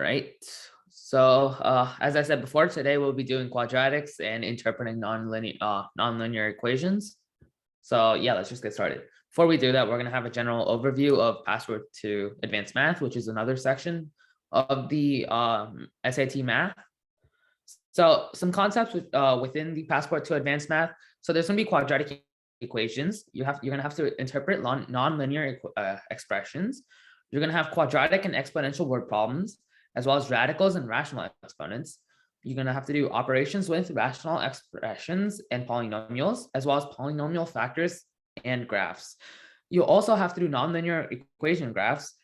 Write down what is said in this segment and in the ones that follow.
right. So as I said before, today we'll be doing quadratics and interpreting nonlinear equations. So yeah, let's just get started. Before we do that, we're going to have a general overview of Passport to Advanced Math, which is another section of the SAT Math. So some concepts within the Passport to Advanced Math. So there's going to be quadratic equations. You're going to have to interpret nonlinear expressions. You're going to have quadratic and exponential word problems, as well as radicals and rational exponents. You're going to have to do operations with rational expressions and polynomials, as well as polynomial factors and graphs. You'll also have to do nonlinear equation graphs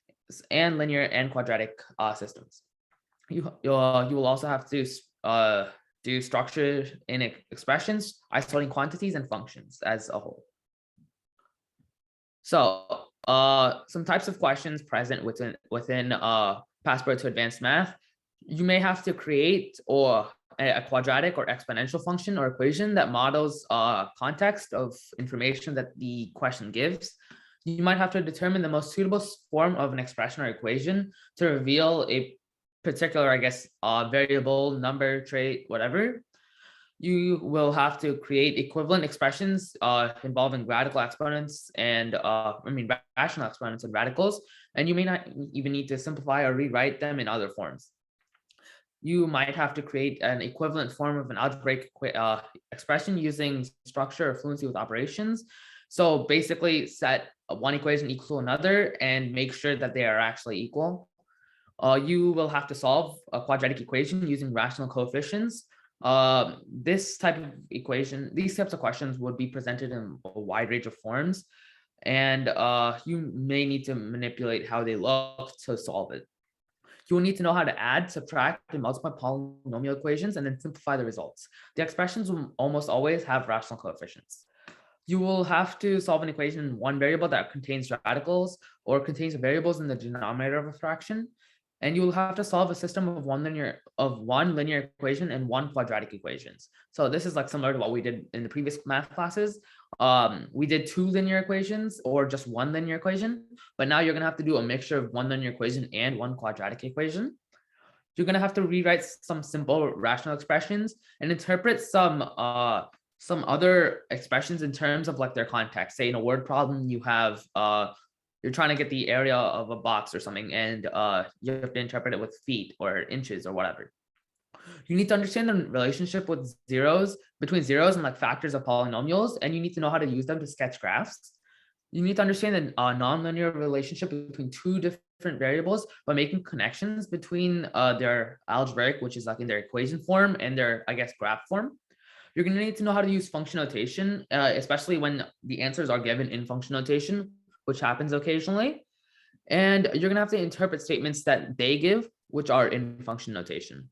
and linear and quadratic systems. You will also have to do structure in expressions, isolating quantities and functions as a whole. So some types of questions present within Passport to Advanced Math. You may have to create a quadratic or exponential function or equation that models context of information that the question gives. You might have to determine the most suitable form of an expression or equation to reveal a particular, variable, number, trait, whatever. You will have to create equivalent expressions involving radical exponents and rational exponents and radicals, and you may not even need to simplify or rewrite them in other forms. You might have to create an equivalent form of an algebraic expression using structure or fluency with operations. So basically set one equation equal to another and make sure that they are actually equal. You will have to solve a quadratic equation using rational coefficients. These types of questions would be presented in a wide range of forms, and you may need to manipulate how they look to solve it. You will need to know how to add, subtract, and multiply polynomial equations and then simplify the results. The expressions will almost always have rational coefficients. You will have to solve an equation in one variable that contains radicals or contains variables in the denominator of a fraction. And you will have to solve a system of one linear equation and one quadratic equations. So this is like similar to what we did in the previous math classes. We did two linear equations or just one linear equation, but now you're going to have to do a mixture of one linear equation and one quadratic equation. You're going to have to rewrite some simple rational expressions and interpret some other expressions in terms of like their context. Say in a word problem, you have you're trying to get the area of a box or something, and you have to interpret it with feet or inches or whatever. You need to understand the relationship between zeros and like factors of polynomials, and you need to know how to use them to sketch graphs. You need to understand the nonlinear relationship between two different variables by making connections between their algebraic, which is like in their equation form, and their, graph form. You're going to need to know how to use function notation, especially when the answers are given in function notation, which happens occasionally. And you're going to have to interpret statements that they give, which are in function notation.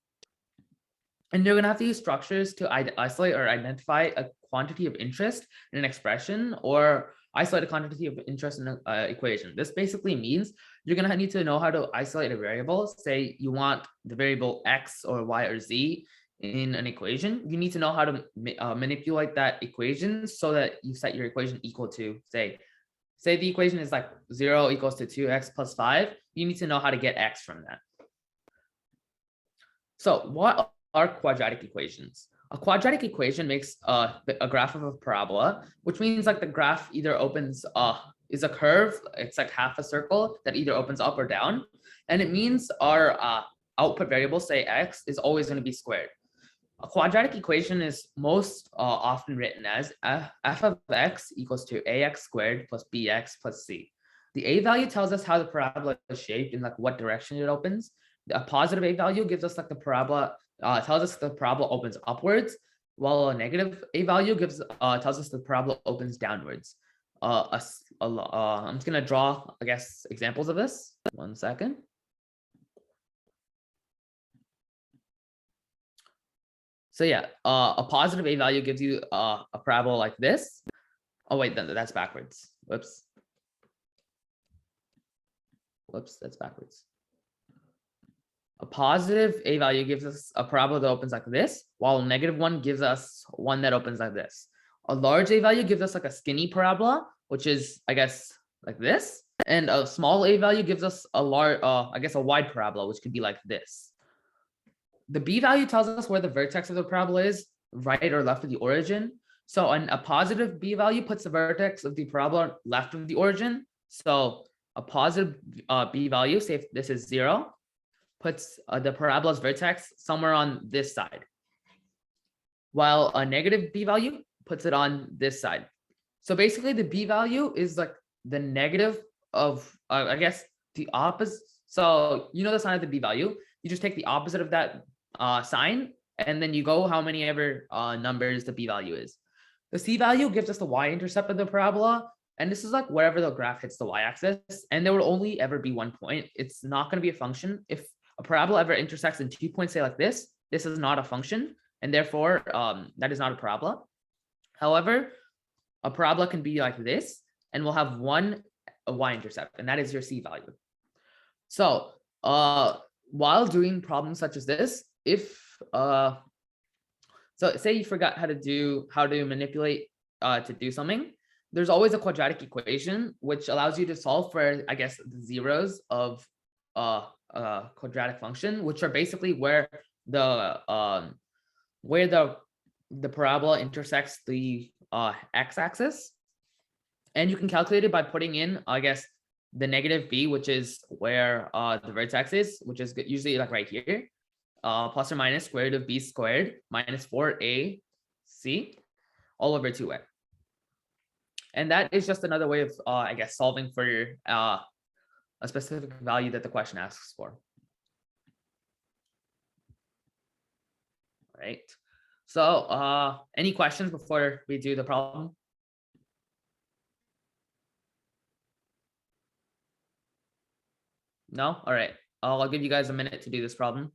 And you're going to have to use structures to isolate or identify a quantity of interest in an expression or isolate a quantity of interest in an equation. This basically means you're going to need to know how to isolate a variable. Say you want the variable x or y or z in an equation. You need to know how to manipulate that equation so that you set your equation equal to, say the equation is like 0 equals to 2x plus 5. You need to know how to get x from that. So what are quadratic equations? A quadratic equation makes a graph of a parabola, which means like the graph either opens is a curve. It's like half a circle that either opens up or down. And it means our output variable, say x, is always going to be squared. A quadratic equation is most often written as f of x equals to ax squared plus bx plus c. The a value tells us how the parabola is shaped and like what direction it opens. A positive a value gives us like the parabola, tells us the parabola opens upwards, while a negative a value tells us the parabola opens downwards. I'm just gonna draw, examples of this. 1 second. So yeah, a positive a value gives you a parabola like this. Oh wait, then that's backwards. Whoops, that's backwards. A positive a value gives us a parabola that opens like this, while a negative one gives us one that opens like this. A large a value gives us like a skinny parabola, which is, like this, and a small a value gives us a large, I guess a wide parabola, which could be like this. The b value tells us where the vertex of the parabola is, right or left of the origin. So a positive b value puts the vertex of the parabola left of the origin. So a positive b value, say if this is 0, puts the parabola's vertex somewhere on this side, while a negative b value puts it on this side. So basically the b value is like the negative of, I guess, the opposite. So you know the sign of the b value, you just take the opposite of that sign, and then you go how many ever numbers the b value is. The c value gives us the y-intercept of the parabola, and this is like wherever the graph hits the y-axis, and there will only ever be one point. It's not going to be a function. If a parabola ever intersects in 2 points, say like this is not a function, and therefore that is not a parabola. However, a parabola can be like this, and we'll have a y-intercept, and that is your c value. So while doing problems such as this, if so say you forgot how to manipulate to do something, there's always a quadratic equation which allows you to solve for, I guess, the zeros of quadratic function, which are basically where the parabola intersects the x-axis, and you can calculate it by putting in, I guess, the negative b, which is where the vertex is, which is usually like right here, plus or minus square root of b squared minus 4ac all over 2a. And that is just another way of, I guess, solving for a specific value that the question asks for. Right. So any questions before we do the problem? No? All right. I'll give you guys a minute to do this problem.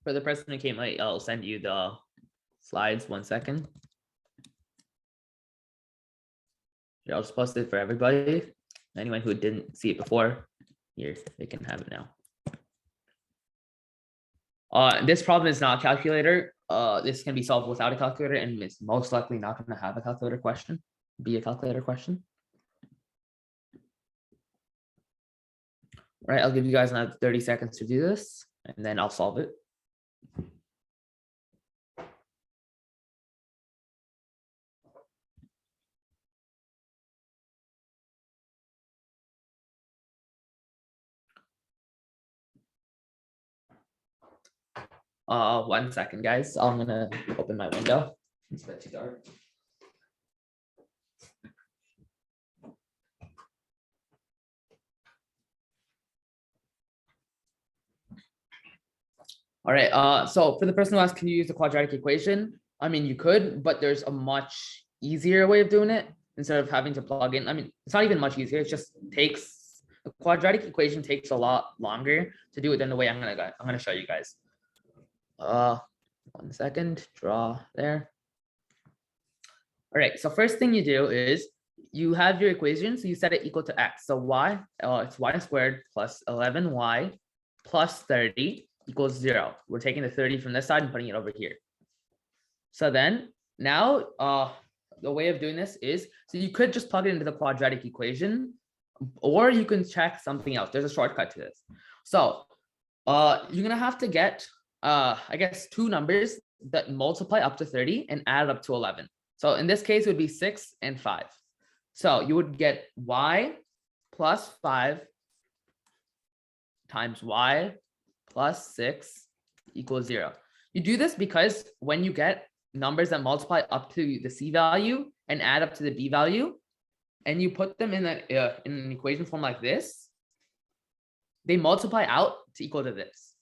For the person who came late, I'll send you the slides. 1 second. Here, I'll just post it for everybody. Anyone who didn't see it before, here, they can have it now. This problem is not a calculator. This can be solved without a calculator, and it's most likely not going to have a calculator question. Be a calculator question. All right, I'll give you guys another 30 seconds to do this, and then I'll solve it. One second, guys. I'm gonna open my window. It's a bit too dark. All right. So for the person who asked, can you use the quadratic equation? I mean, you could, but there's a much easier way of doing it instead of having to plug in. I mean, it's not even much easier. It just takes, the quadratic equation takes a lot longer to do it than the way I'm gonna show you guys. 1 second, draw there. All right, so first thing you do is you have your equation, so you set it equal to x. So y, it's y squared plus 11y plus 30 equals 0. We're taking the 30 from this side and putting it over here. So then now the way of doing this is, so you could just plug it into the quadratic equation, or you can check something else. There's a shortcut to this. So You're gonna have to get I guess two numbers that multiply up to 30 and add up to 11. So in this case, it would be 6 and 5. So you would get y plus 5 times y plus 6 equals 0. You do this because when you get numbers that multiply up to the c value and add up to the b value, and you put them in an equation form like this, they multiply out to equal to this.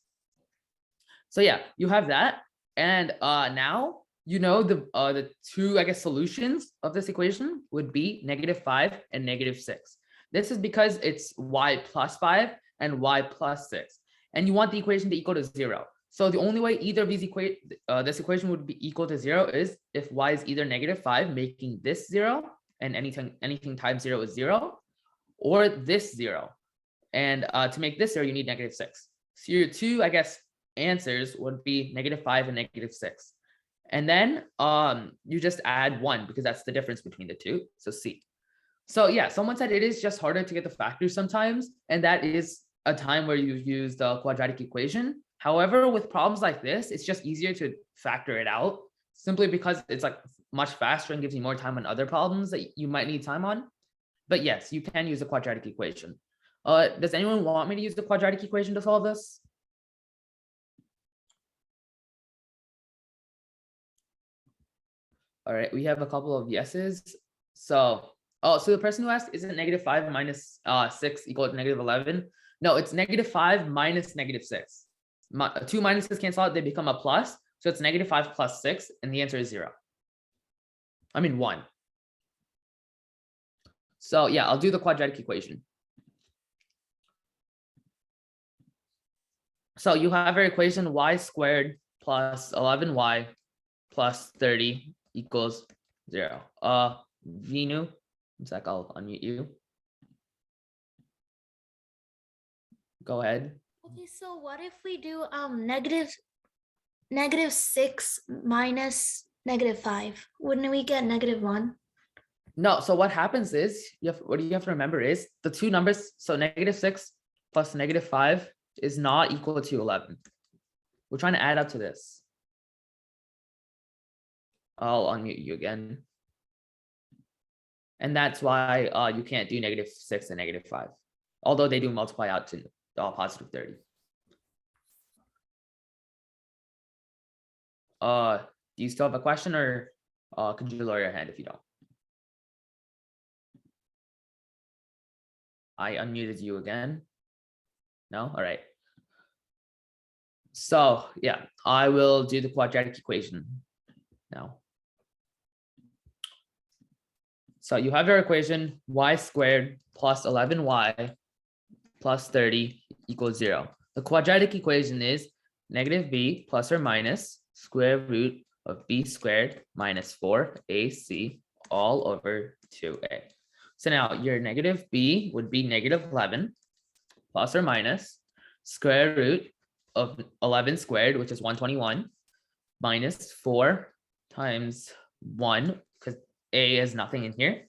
So yeah, you have that. And now you know the two, I guess, solutions of this equation would be -5 and -6. This is because it's y plus 5 and y plus 6. And you want the equation to equal to 0. So the only way either of these this equation would be equal to 0 is if y is either -5, making this 0, and anything times 0 is 0, or this 0. And to make this 0, you need -6. So your two, I guess, answers would be -5 and -6. And then you just add 1 because that's the difference between the two. So C. So yeah, someone said it is just harder to get the factors sometimes, and that is a time where you use the quadratic equation. However, with problems like this, it's just easier to factor it out simply because it's like much faster and gives you more time on other problems that you might need time on. But yes, you can use the quadratic equation. Does anyone want me to use the quadratic equation to solve this? All right, we have a couple of yeses. So, so the person who asked, isn't -5 minus 6 equal to -11? No, it's -5 minus -6. Two minuses cancel out, they become a plus. So it's -5 plus 6, and the answer is 0. I mean 1. So yeah, I'll do the quadratic equation. So you have your equation y squared plus 11y plus 30 equals 0. Vinu, one sec, I'll unmute you. Go ahead. Okay, so what if we do -6 minus -5? Wouldn't we get -1? No, so what happens is what you have to remember is the two numbers, so -6 plus -5 is not equal to 11. We're trying to add up to this. I'll unmute you again. And that's why you can't do -6 and -5, although they do multiply out to positive 30. Do you still have a question, or could you lower your hand if you don't? I unmuted you again. No? All right. So yeah, I will do the quadratic equation now. So you have your equation y squared plus 11y plus 30 equals 0. The quadratic equation is -b plus or minus square root of b squared minus 4ac all over 2a. So now your -b would be -11 plus or minus square root of 11 squared, which is 121, minus 4 times 1, because a is nothing in here,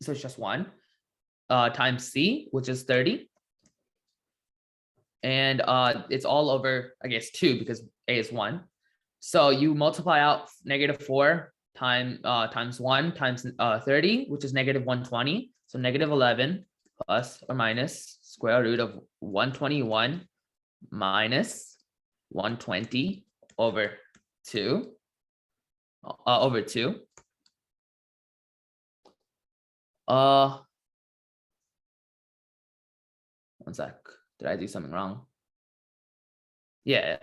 so it's just 1, times c, which is 30. And it's all over, I guess, 2, because a is 1. So you multiply out -4 times 1 times 30, which is -120. So -11 plus or minus square root of 121 minus 120 over 2 over 2. One sec. Did I do something wrong? Yeah.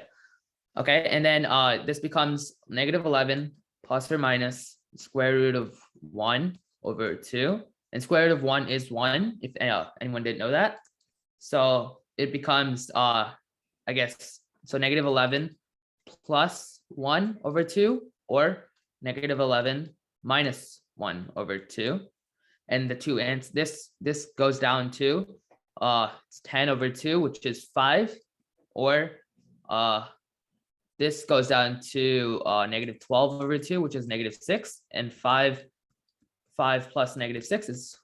Okay, and then this becomes -11 plus or minus square root of 1 over 2. And square root of 1 is 1, if anyone didn't know that. So it becomes, I guess, so -11 plus 1 over 2, or -11 minus 1 over 2. And the two ends, this goes down to it's 10 over 2, which is 5, or this goes down to -12 over 2, which is -6, and 5 plus -6 is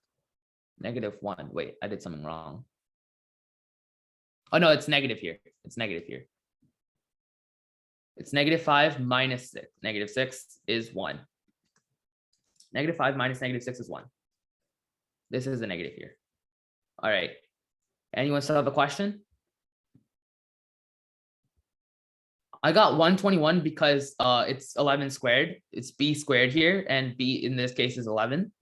-1. Wait, I did something wrong. Oh no, it's negative here. It's negative here. It's -5 minus 6. -6 is 1. -5 minus -6 is 1. This is a negative here. All right. Anyone still have a question? I got 121 because it's 11 squared. It's b squared here, and b in this case is 11.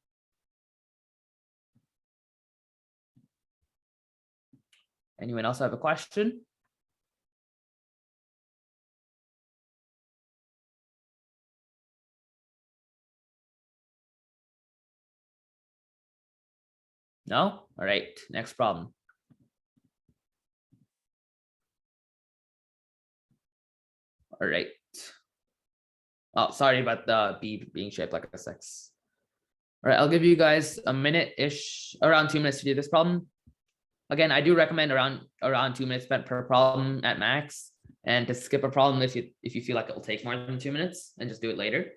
Anyone else have a question? No? All right, next problem. All right. Oh, sorry about the b being shaped like a 6. All right, I'll give you guys a minute-ish, around 2 minutes to do this problem. Again, I do recommend around 2 minutes spent per problem at max, and to skip a problem if you feel like it will take more than 2 minutes, and just do it later.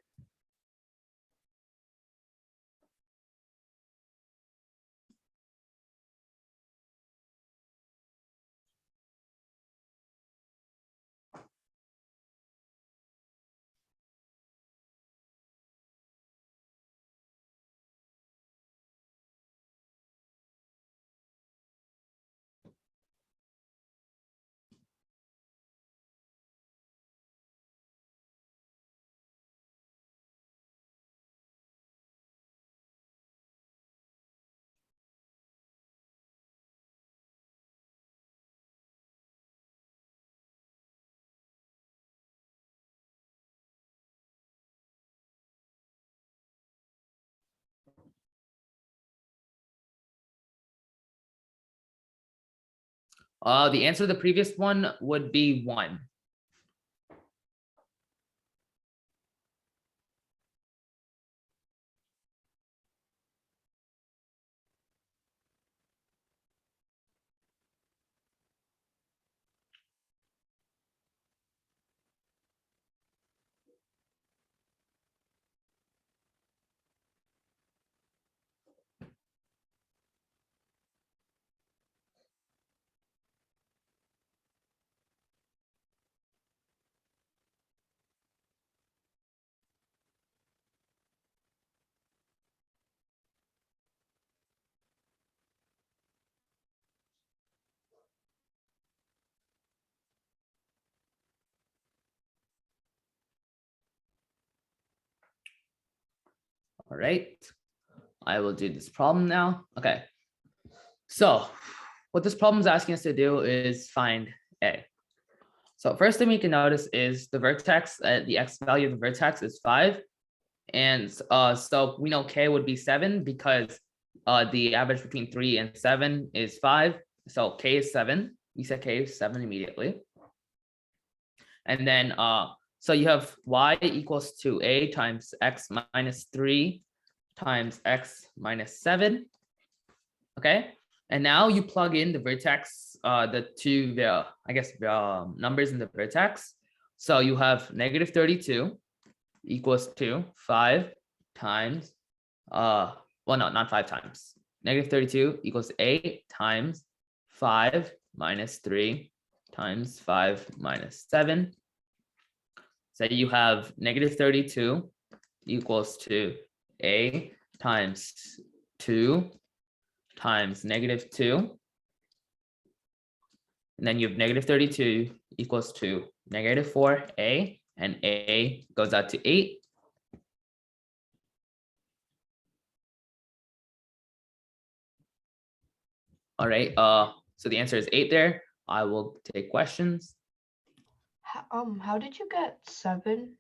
The answer to the previous one would be 1. All right, I will do this problem now. Okay, so what this problem is asking us to do is find a. So first thing we can notice is the vertex, the x value of the vertex is 5. And so we know k would be 7 because the average between 3 and 7 is 5. So k is 7. We said k is 7 immediately. And then so you have y equals to a times x minus 3 times x minus 7. Okay. And now you plug in the vertex, the numbers in the vertex. So you have -32 equals to 5 times, well, no, not 5 times. -32 equals 8 times 5 minus 3 times 5 minus 7. So you have -32 equals to a times 2 times -2. And then you have -32 equals to -4a, and a goes out to 8. All right, so the answer is 8 there. I will take questions. How did you get 7?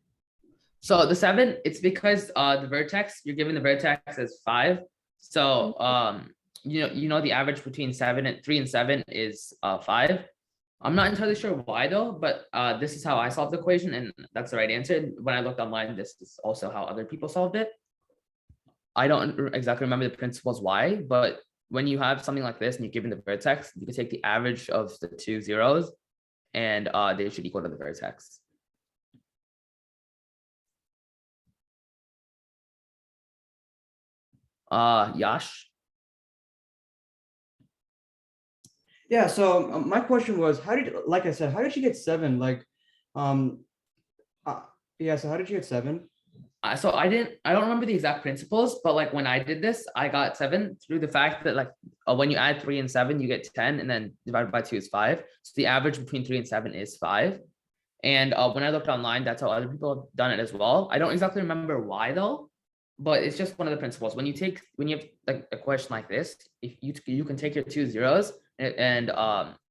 So the 7, it's because the vertex, you're given the vertex as 5. So you know the average between 3 and 7 is 5. I'm not entirely sure why though, but this is how I solved the equation, and that's the right answer. When I looked online, this is also how other people solved it. I don't exactly remember the principles why, but when you have something like this and you're given the vertex, you can take the average of the 2 zeros, and they should equal to the vertex. Is Yash. Yeah, so my question was, like I said, how did you get 7? Like, yeah, so how did you get 7? So I don't remember the exact principles, but like when I did this, I got 7 through the fact that like when you add 3 and 7, you get 10, and then divided by 2 is 5. So the average between 3 and 7 is 5. And when I looked online, that's how other people have done it as well. I don't exactly remember why though, but it's just one of the principles. When you have like a question like this, if you can take your 2 zeros and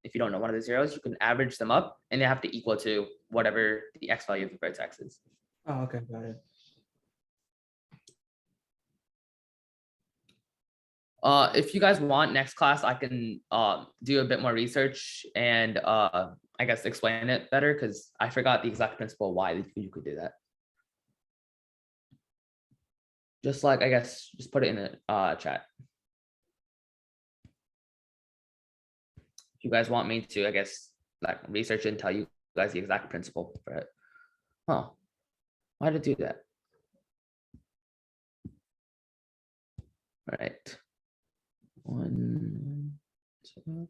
if you don't know one of the zeros, you can average them up, and they have to equal to whatever the x value of the vertex is. Oh, okay, got it. If you guys want, next class I can do a bit more research and I guess explain it better, because I forgot the exact principle why you could do that. Just like, I guess, just put it in the chat. If you guys want me to, I guess, like research and tell you guys the exact principle for it. Huh? Why did it do that? All right. 1, 2.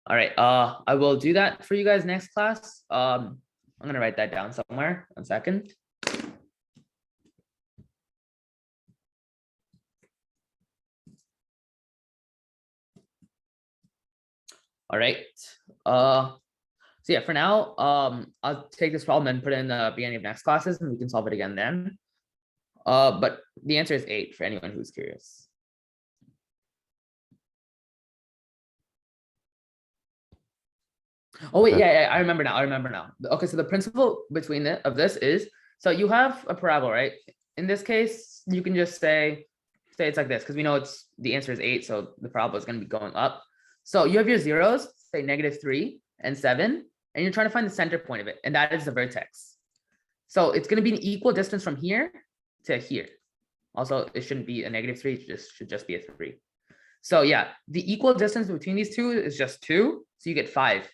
All right. I will do that for you guys next class. I'm gonna write that down somewhere. 1 second. All right. So yeah, for now, I'll take this problem and put it in the beginning of next classes, and we can solve it again then. But the answer is 8 for anyone who's curious. Oh wait, yeah, I remember now. Okay, so the principle between this is, so you have a parabola, right? In this case, you can just say it's like this, because we know the answer is 8, so the parabola is going to be going up. So you have your zeros, say -3 and 7, and you're trying to find the center point of it, and that is the vertex. So it's going to be an equal distance from here to here. Also, it shouldn't be a -3, it should just be a 3. So yeah, the equal distance between these two is just 2, so you get 5.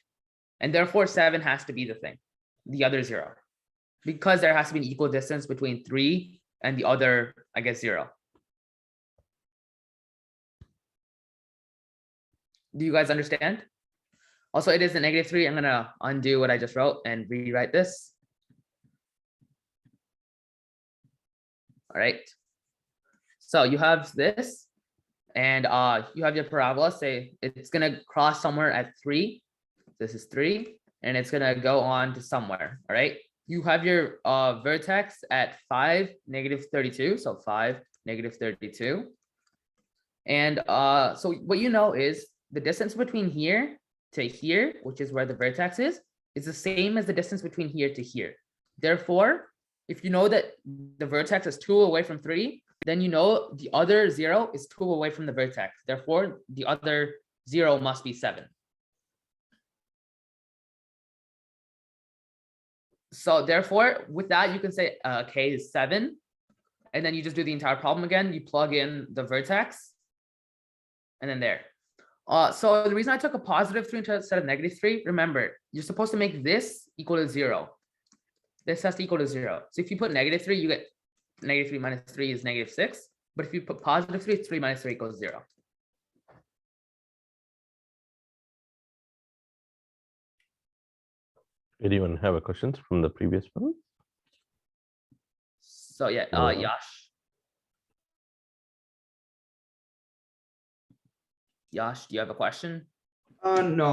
And therefore 7 has to be the thing, the other 0, because there has to be an equal distance between 3 and the other, I guess, 0. Do you guys understand? Also, it is a -3. I'm gonna undo what I just wrote and rewrite this. All right. So you have this, and you have your parabola. Say it's gonna cross somewhere at 3. This is 3, and it's gonna go on to somewhere. All right. You have your vertex at 5, -32. So 5, -32. And so what you know is the distance between here to here, which is where the vertex is the same as the distance between here to here. Therefore, if you know that the vertex is 2 away from 3, then you know the other 0 is 2 away from the vertex. Therefore, the other 0 must be 7. So therefore, with that, you can say k is 7, and then you just do the entire problem again. You plug in the vertex, and then there. So the reason I took a +3 instead of -3, remember, you're supposed to make this equal to 0. This has to equal to 0. So if you put -3, you get -3 minus 3 is -6. But if you put +3, 3 minus 3 equals 0. Anyone have a questions from the previous one? So yeah, No. Yash, do you have a question? No.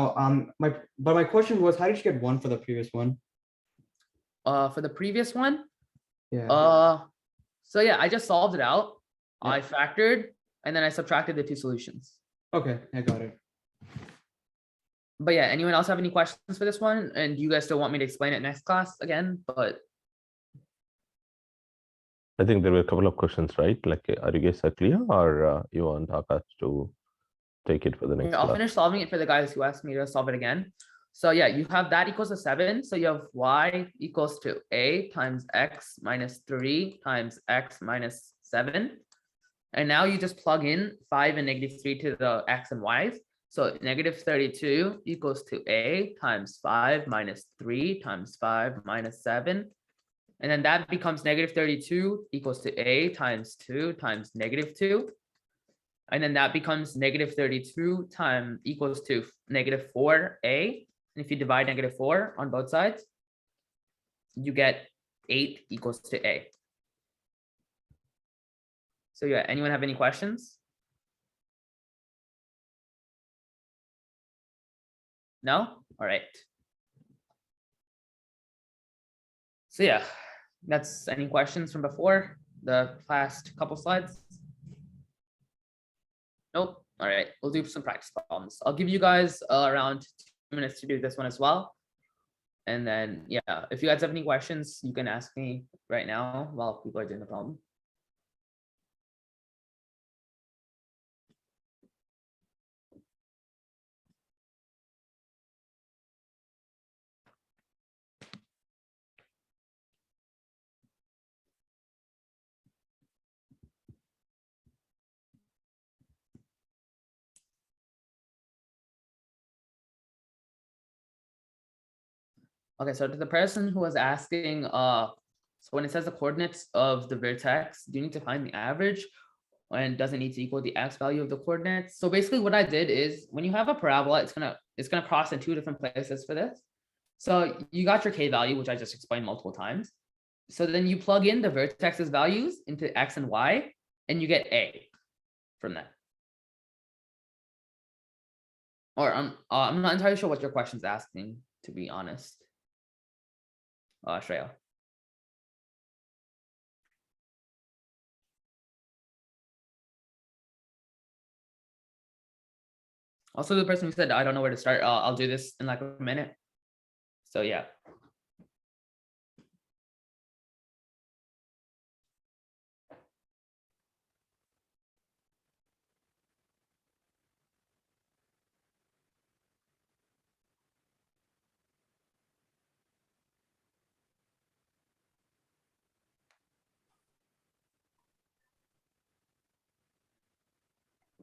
My question was, how did you get 1 for the previous one? For the previous one, Yeah. so yeah, I just solved it out. Yeah. I factored, and then I subtracted the 2 solutions. Okay, I got it. But yeah, anyone else have any questions for this one? And do you guys still want me to explain it next class again? But I think there were a couple of questions, right? Like, are you guys clear, or you want Akash to take it for the next I'll class? finish solving it for the guys who asked me to solve it again. So yeah, you have that equals to 7. So you have y equals to a times x minus 3 times x minus 7. And now you just plug in 5 and -3 to the x and y's. So -32 equals to a times 5 minus 3 times 5 minus 7. And then that becomes -32 equals to a times 2 times -2. And then that becomes negative 32 times equals to negative 4a. And if you divide negative 4 on both sides, you get 8 equals to a. So yeah, anyone have any questions? No? All right. So yeah, that's any questions from before the last couple slides? Nope. All right, we'll do some practice problems. I'll give you guys around 2 minutes to do this one as well. And then, yeah, if you guys have any questions, you can ask me right now while people are doing the problem. Okay, so to the person who was asking, so when it says the coordinates of the vertex, do you need to find the average? And does it need to equal the x value of the coordinates? So basically what I did is when you have a parabola, it's gonna cross in 2 different places for this. So you got your k value, which I just explained multiple times. So then you plug in the vertex's values into x and y, and you get a from that. Or I'm not entirely sure what your question's asking, to be honest. Shreya. Also, the person who said, I don't know where to start, I'll do this in like a minute. So yeah.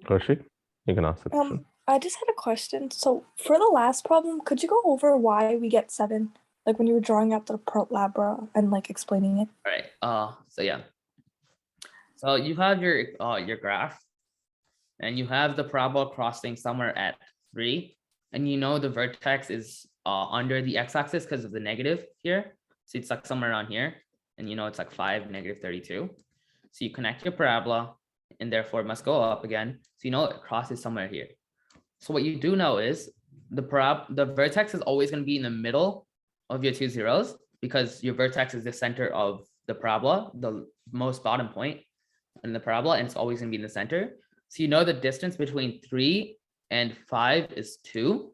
Kaushik, you can ask the question. I just had a question. So for the last problem, could you go over why we get 7? Like when you were drawing out the parabola and like explaining it. All right. So yeah. So you have your graph, and you have the parabola crossing somewhere at 3, and you know the vertex is under the x-axis because of the negative here. So it's like somewhere around here, and you know it's like 5, negative 32. So you connect your parabola, and therefore it must go up again. So you know it crosses somewhere here. So what you do know is the vertex is always going to be in the middle of your 2 zeros, because your vertex is the center of the parabola, the most bottom point in the parabola, and it's always going to be in the center. So you know the distance between 3 and 5 is 2,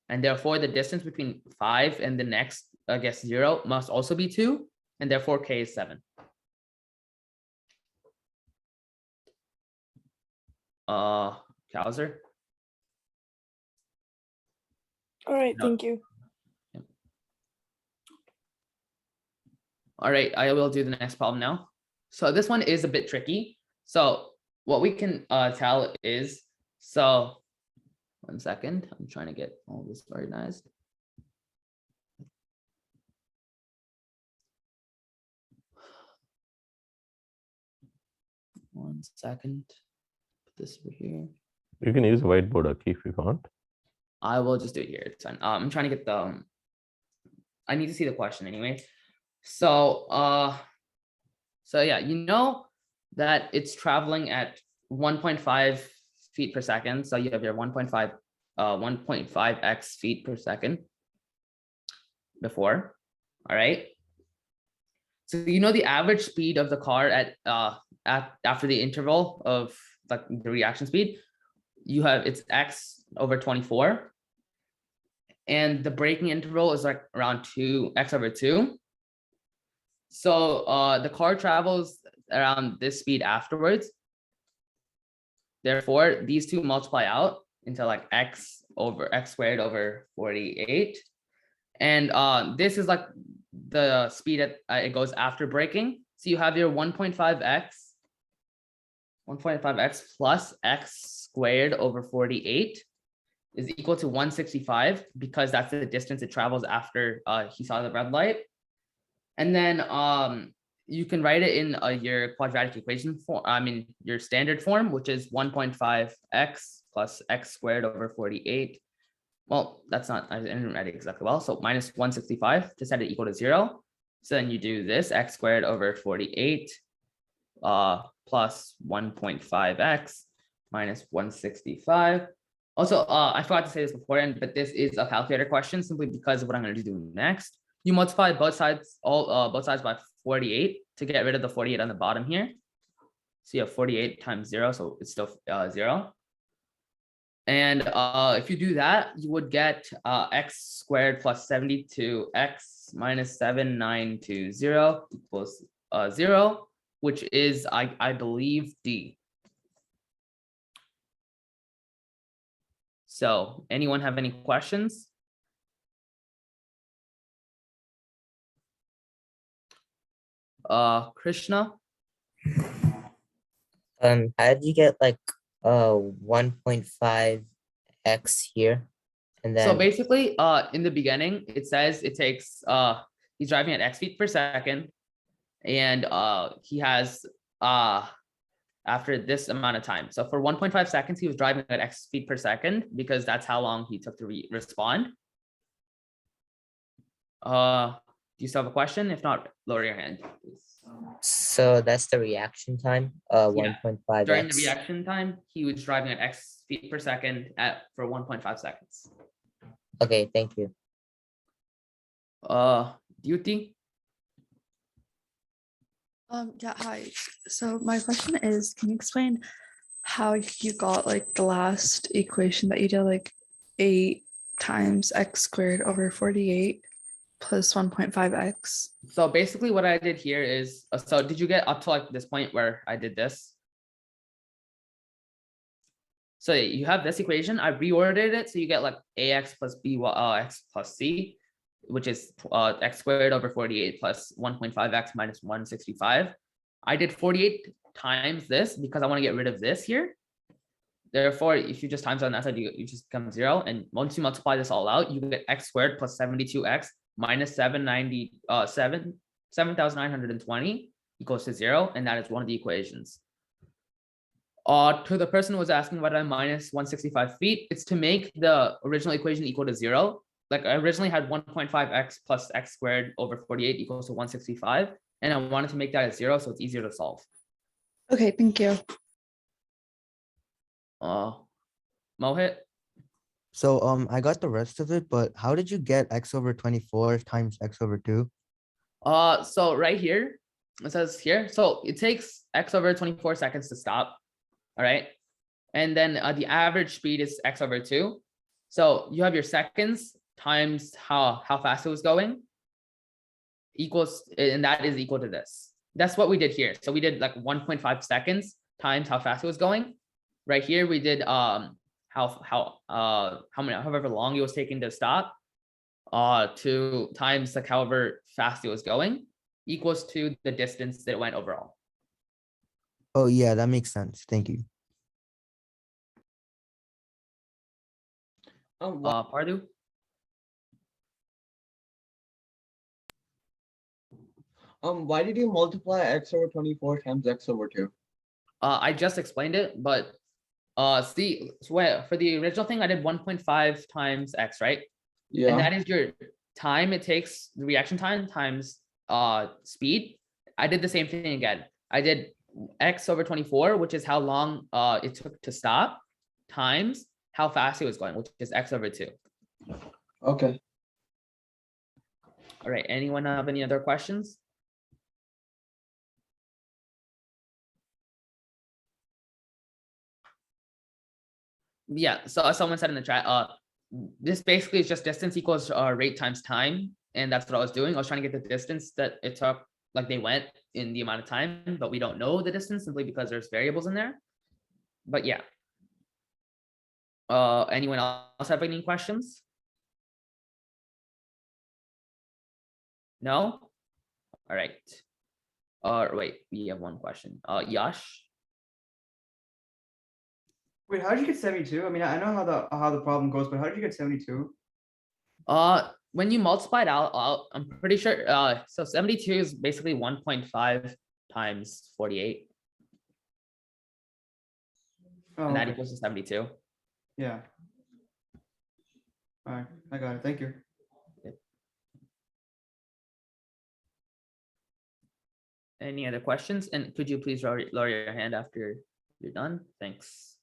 and therefore the distance between 5 and the next, I guess, 0 must also be 2, and therefore k is 7. Kauser? All right, No. thank you. All right, I will do the next problem now. So this one is a bit tricky. So what we can tell is, so 1 second, I'm trying to get all this organized. One second, put this over here. You can use a whiteboard, Aki, if you want. I will just do it here. It's fine. I'm trying to get the, I need to see the question anyway. So, so yeah, you know that it's traveling at 1.5 feet per second. So you have your 1.5x feet per second before. All right. So you know the average speed of the car at after the interval of like the reaction speed, you have it's x over 24. And the braking interval is like around 2x over 2. So the car travels around this speed afterwards. Therefore, these two multiply out into like x squared over 48. And this is like the speed that it goes after braking. So you have your 1.5x plus x squared over 48 is equal to 165, because that's the distance it travels after he saw the red light. And then you can write it in your quadratic equation form, I mean, your standard form, which is 1.5x plus x squared over 48. Well, that's not, I didn't write it exactly well. So minus 165 to set it equal to 0. So then you do this x squared over 48 plus 1.5x minus 165. Also, I forgot to say this beforehand, but this is a calculator question simply because of what I'm going to do next. You multiply both sides, both sides by 48 to get rid of the 48 on the bottom here. So you have 48 times 0, so it's still 0. And if you do that, you would get x squared plus 72x minus 7920 equals 0, which is, I believe, D. So anyone have any questions? Krishna? How did you get like 1.5x here? And So then basically, in the beginning, it says it takes he's driving at x feet per second, and he has after this amount of time. So for 1.5 seconds, he was driving at x feet per second because that's how long he took to respond. Do you still have a question? If not, lower your hand, please. so that's the reaction time, 1.5x. During the reaction time, he was driving at x feet per second for 1.5 seconds. Okay, thank you. Duty? Yeah, hi. So my question is, can you explain how you got like the last equation that you did, like 8 times x squared over 48 plus 1.5x? So basically what I did here is, so did you get up to like this point where I did this? So you have this equation, I reordered it, so you get like ax plus x plus c, which is x squared over 48 plus 1.5x minus 165. I did 48 times this because I want to get rid of this here. Therefore, if you just times on that side, you just become 0. And once you multiply this all out, you get x squared plus 72x minus 7,920 equals to 0. And that is one of the equations. To the person who was asking about a minus 165 feet, it's to make the original equation equal to 0. Like I originally had 1.5x plus x squared over 48 equals to 165. And I wanted to make that at 0, so it's easier to solve. Okay, thank you. Mohit? So I got the rest of it, but how did you get x over 24 times x over 2? So right here, it says here, so it takes x over 24 seconds to stop. All right. And then the average speed is x over 2. So you have your seconds times how fast it was going equals, and that is equal to this. That's what we did here. So we did like 1.5 seconds times how fast it was going. Right here we did however long it was taking to stop to times like however fast it was going equals to the distance that it went overall. Oh yeah, that makes sense. Thank you. Pardu? Why did you multiply x over 24 times x over 2? I just explained it, but see, so for the original thing, I did 1.5 times x, right? Yeah. And that is your time it takes, the reaction time times speed. I did the same thing again. I did x over 24, which is how long it took to stop, times how fast it was going, which is x over 2. Okay. All right, anyone have any other questions? Yeah, so someone said in the chat, this basically is just distance equals rate times time, and that's what I was doing. I was trying to get the distance that it took, like they went in the amount of time, but we don't know the distance simply because there's variables in there. But yeah. Anyone else have any questions? No? All right. Wait, we have one question. Yash? Wait, how did you get 72? I mean, I know how the problem goes, but how did you get 72? when you multiply it out, I'm pretty sure, so 72 is basically 1.5 times 48, Oh, and that okay. equals to 72. Yeah. All right, I got it. Thank you. Any other questions? And could you please lower your hand after you're done? Thanks.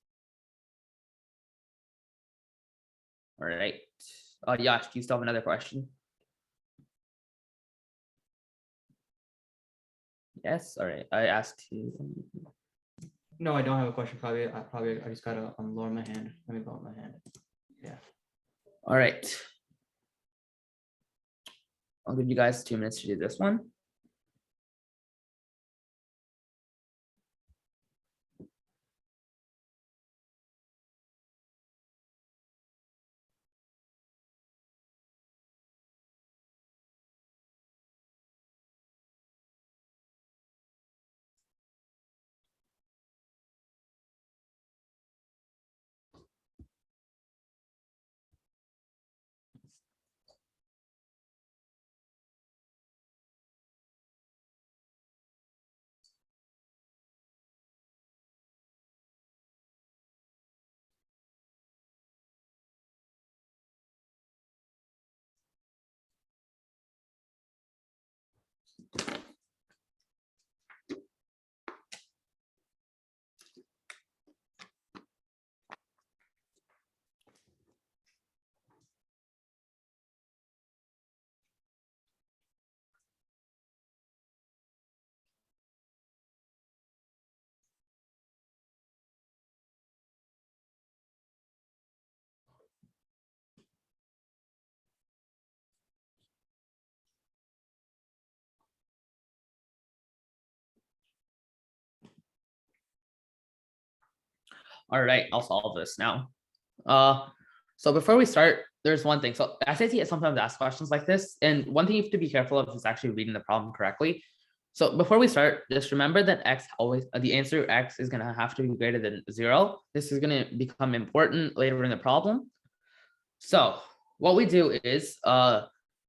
All right. Yash, do you still have another question? Yes. All right. I asked you. No, I don't have a question. I just gotta lower my hand. Let me lower my hand. Yeah. All right. I'll give you guys 2 minutes to do this one. All right, I'll solve this now. So before we start, there's one thing. So SAT sometimes asks questions like this, and one thing you have to be careful of is actually reading the problem correctly. So before we start, just remember that x always the answer x is gonna have to be greater than 0. This is gonna become important later in the problem. So what we do is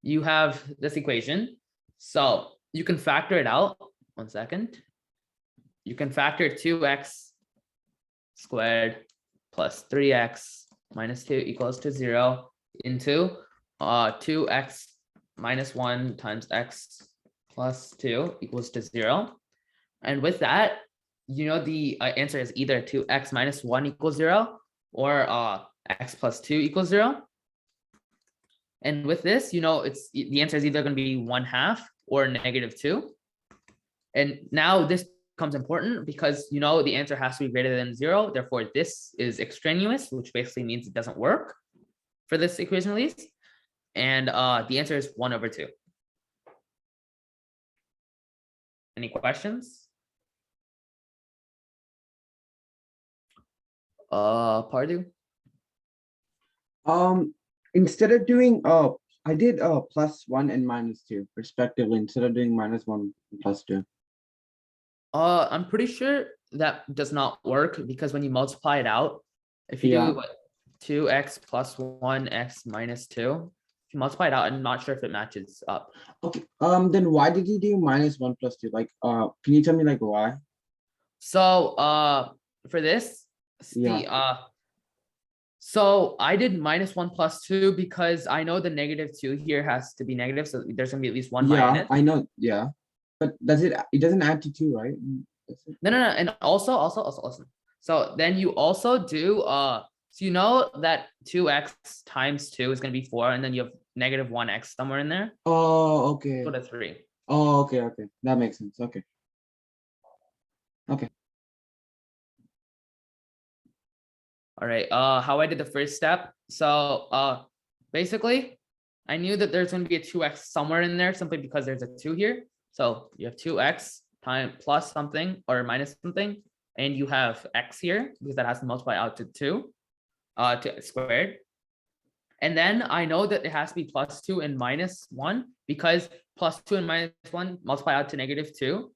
you have this equation. So you can factor it out. 1 second. You can factor 2x squared plus 3x minus 2 equals to 0 into 2x minus 1 times x plus 2 equals to 0. And with that, you know the answer is either 2x minus 1 equals 0 or x plus 2 equals 0. And with this, you know, the answer is either going to be 1/2 or -2. And now this becomes important because you know the answer has to be greater than 0. Therefore, this is extraneous, which basically means it doesn't work for this equation at least. And the answer is 1/2. Any questions? Pardu? Instead of doing I did +1 and -2 respectively instead of doing -1 and +2. I'm pretty sure that does not work because when you multiply it out, if you Yeah. do what, 2x plus 1x minus 2, if you multiply it out, I'm not sure if it matches up. Okay. Then why did you do -1 + 2? Like, can you tell me like why? So for this, Yeah. so I did -1 + 2 because I know the -2 here has to be negative, so there's gonna be at least one Yeah, minus. I know. Yeah, but it doesn't add to 2, right? That's it. No, and also listen. So then you also do so you know that 2x times 2 is gonna be 4, and then you have -1x somewhere in there. Oh, okay. Go to 3. Oh, okay. That makes sense. Okay. All right. How I did the first step. So basically, I knew that there's going to be a 2x somewhere in there simply because there's a 2 here. So you have 2x time plus something or minus something, and you have x here because that has to multiply out to 2 to squared. And then I know that it has to be +2 and -1 because +2 and -1 multiply out to -2.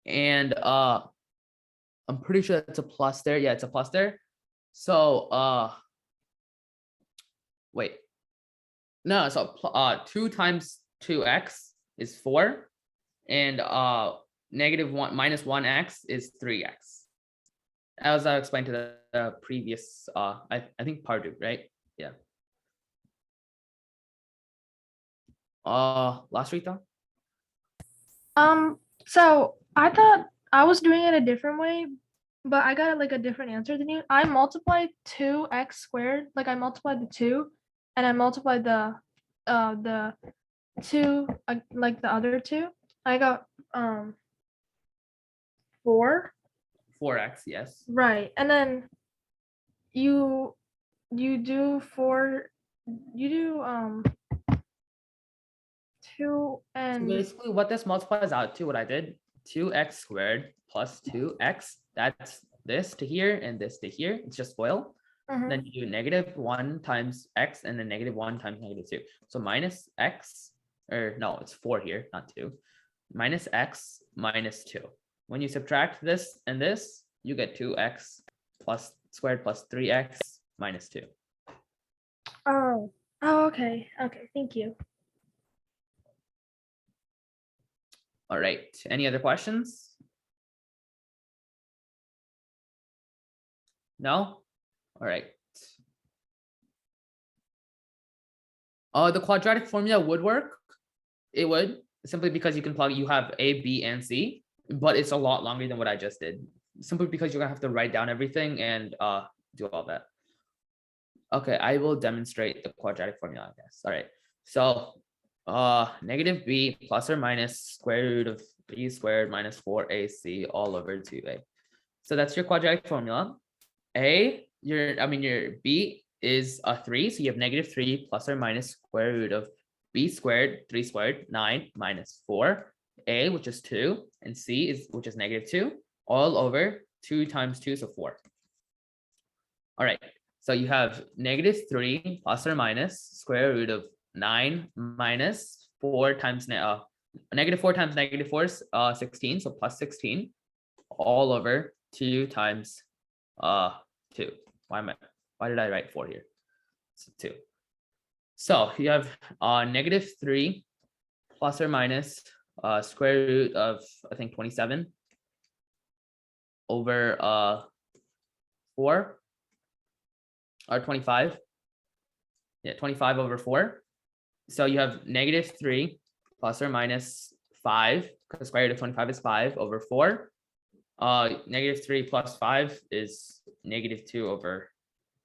And I'm pretty sure it's a plus there. Yeah, it's a plus there. So wait. No, so 2 times 2x is 4, and negative 1 minus 1x is 3x. As I explained to the previous, I think part 2, right? Yeah. Last week though. So I thought I was doing it a different way, but I got like a different answer than you. I multiplied 2x squared, like I multiplied the 2, and I multiplied the 2 like the other 2. I got 4. 4x, yes. Right. And then you do 4, you do 2 So and basically what this multiplies out to, what I did, 2x squared plus 2x, that's this to here and this to here. It's just FOIL. Mhm. Then you do negative 1 times x and then negative 1 times negative 2. So minus x, or no, it's 4 here, not 2. Minus x minus 2. When you subtract this and this, you get 2x plus squared plus 3x minus 2. oh, okay. Okay, thank you. All right, any other questions? No? All right. The quadratic formula would work. It would, simply because you can plug, you have A, B, and C, but it's a lot longer than what I just did. Simply because you're gonna have to write down everything and do all that. Okay, I will demonstrate the quadratic formula, I guess. All right. So negative b plus or minus square root of b squared minus 4ac all over 2a. So that's your quadratic formula. Your b is a 3, so you have negative 3 plus or minus square root of b squared, 3 squared, 9 minus 4, a, which is 2, and c is, which is negative 2, all over 2 times 2, so 4. All right, so you have negative 3 plus or minus square root of 9 minus 4 times negative 4 times negative 4 is 16, so plus 16, all over 2 times 2. Why did I write 4 here? It's 2. So you have negative 3 plus or minus square root of, I think, 27 over 4, or 25. Yeah, 25 over 4. So you have negative 3 plus or minus 5, because square root of 25 is 5 over 4. Negative 3 plus 5 is negative 2 over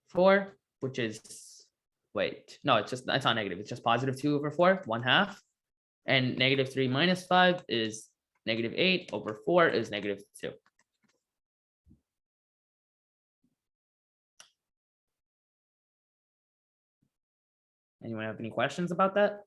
4, which is, wait, no, it's not negative, it's just positive 2 over 4, 1/2. And negative 3 minus 5 is negative 8 over 4 is negative 2. Anyone have any questions about that?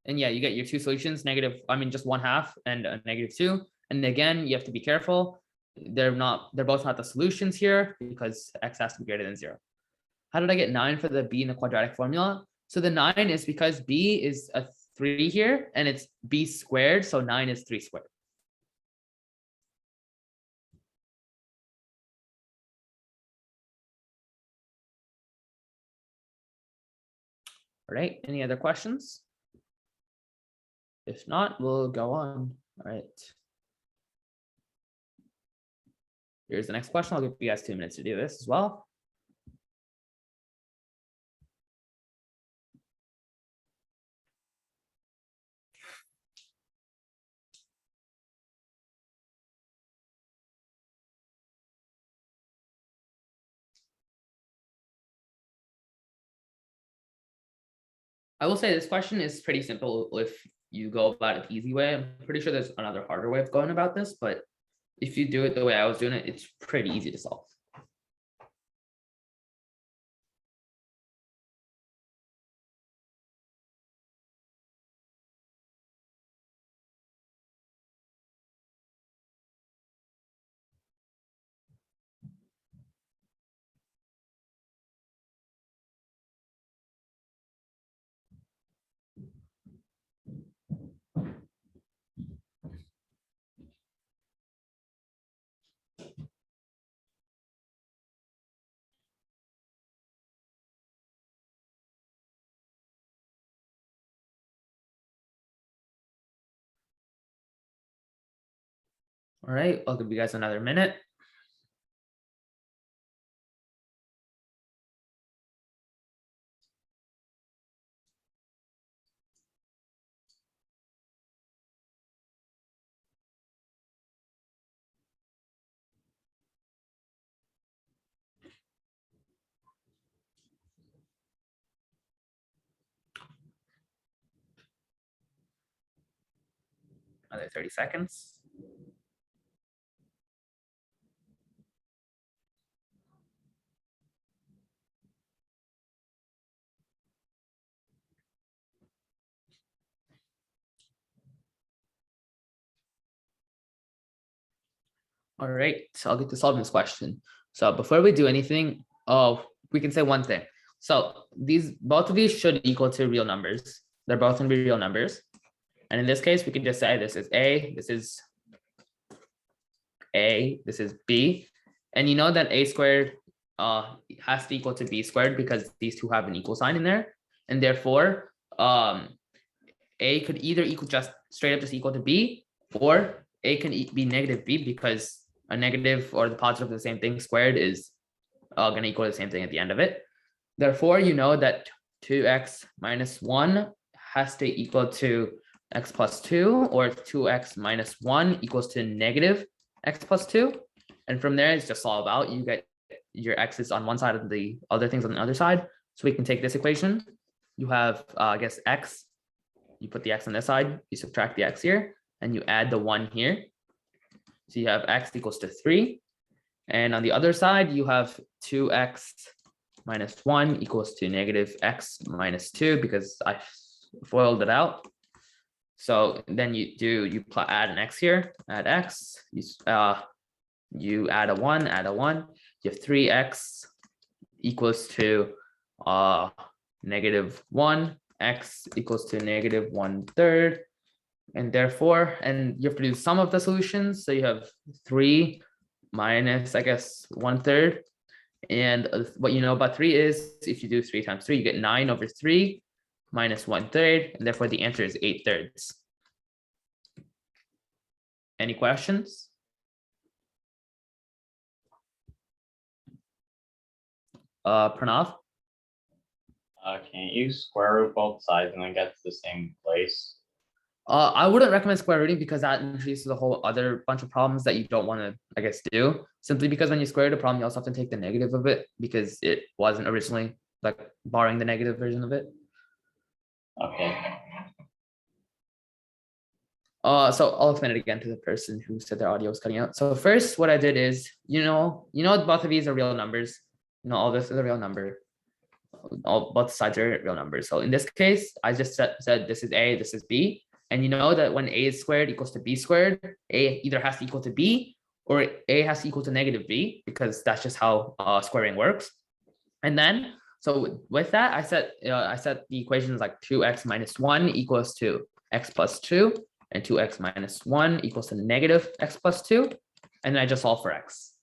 And yeah, you get your two solutions, just 1/2 and a negative 2. And again, you have to be careful. They're both not the solutions here because x has to be greater than 0. How did I get 9 for the b in the quadratic formula? So the 9 is because b is a 3 here and it's b squared, so 9 is 3 squared. All right, any other questions? If not, we'll go on. All right. Here's the next question. I'll give you guys 2 minutes to do this as well. I will say this question is pretty simple if you go about it the easy way. I'm pretty sure there's another harder way of going about this, but if you do it the way I was doing it, it's pretty easy to solve. All right, I'll give you guys another minute. Another 30 seconds. All right, so I'll get to solve this question. So before we do anything, we can say one thing. So both of these should equal to real numbers. They're both gonna be real numbers. And in this case, we can just say this is A, this is A, this is B. And you know that A squared has to equal to B squared because these two have an equal sign in there. And therefore, A could either equal just straight up just equal to B, or A can be negative B because a negative or the positive of the same thing squared is going to equal the same thing at the end of it. Therefore, you know that 2x minus 1 has to equal to x plus 2, or 2x minus 1 equals to negative x plus 2. And from there, it's just solve out. You get your x's on one side and the other things on the other side. So we can take this equation. You have, I guess, x. You put the x on this side, you subtract the x here, and you add the 1 here. So you have x equals to 3. And on the other side, you have 2x minus 1 equals to negative x minus 2 because I FOILed it out. So then you add an x here, add x, you add a 1, you have 3x equals to negative 1, x equals to negative 1/3. And therefore, and you have to do the sum of the solutions. So you have 3 minus, I guess, 1/3. And what you know about 3 is if you do 3 times 3, you get 9/3 minus 1/3. And therefore, the answer is 8/3. Any questions? Pranav? Can't you square root both sides and then get to the same place? I wouldn't recommend square rooting because that introduces a whole other bunch of problems that you don't want to, I guess, do. Simply because when you square root a problem, you also have to take the negative of it because it wasn't originally like borrowing the negative version of it. Okay. So I'll explain it again to the person who said their audio was cutting out. So first, what I did is, both of these are real numbers. All this is a real number. Both sides are real numbers. So in this case, I just said this is A, this is B. And you know that when A is squared equals to B squared, A either has to equal to B or A has to equal to negative B because that's just how squaring works. And then, so with that, I set the equations like 2x minus 1 equals to x plus 2 and 2x minus 1 equals to negative x plus 2. And then I just solve for x.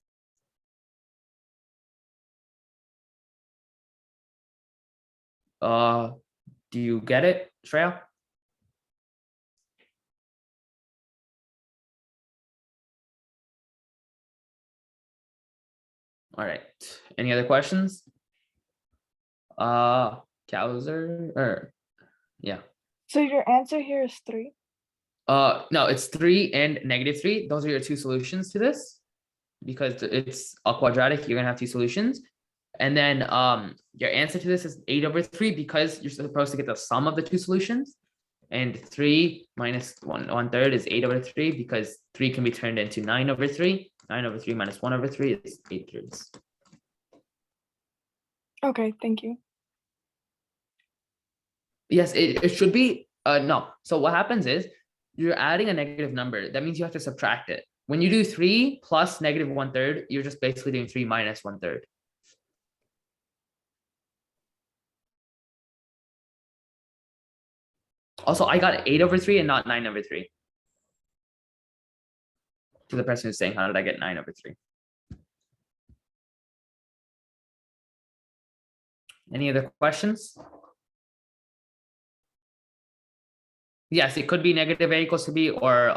Do you get it, Shreya? All right. Any other questions? Kowser or yeah. So your answer here is 3. No, it's 3 and negative 3. Those are your two solutions to this. Because it's a quadratic, you're gonna have two solutions. And then your answer to this is 8/3 because you're supposed to get the sum of the two solutions. And 3 minus 1/3 is 8/3 because 3 can be turned into 9/3. 9/3 minus 1/3 is 8/3. Okay, thank you. Yes, it should be no. So what happens is you're adding a negative number. That means you have to subtract it. When you do 3 plus negative 1/3, you're just basically doing 3 minus 1/3. Also, I got 8/3 and not 9/3. To the person who's saying, how did I get 9/3? Any other questions? Yes, it could be negative A equals to B or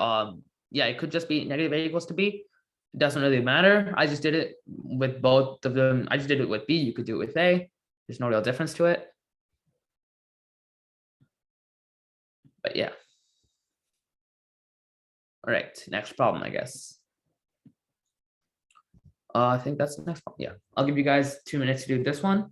yeah, it could just be negative a equals to b. It doesn't really matter. I just did it with both of them. I just did it with b. You could do it with a. There's no real difference to it. But yeah. All right, next problem, I guess. I think that's the next one. Yeah, I'll give you guys 2 minutes to do this one.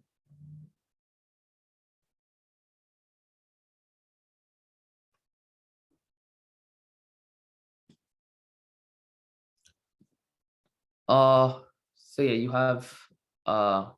So yeah, you have right.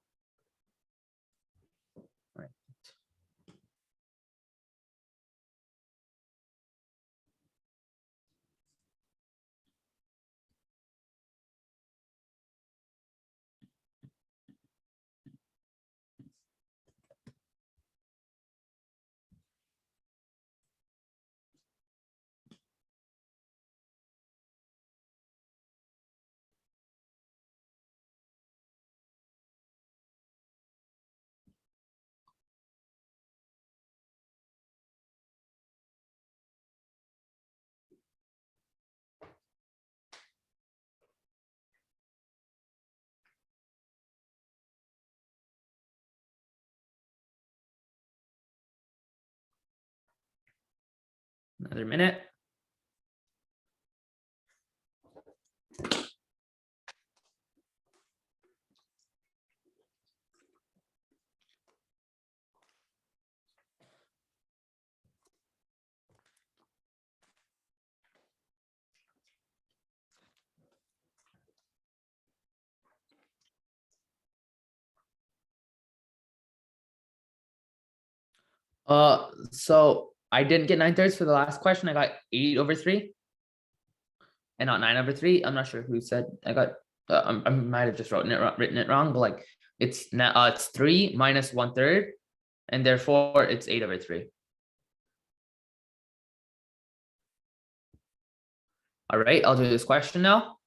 Another minute. So I didn't get 9/3 for the last question. I got 8/3 and not 9/3. I'm not sure who said I got. I might have just written it wrong, but like it's now it's 3 minus 1/3, and therefore it's 8/3. All right, I'll do this question now.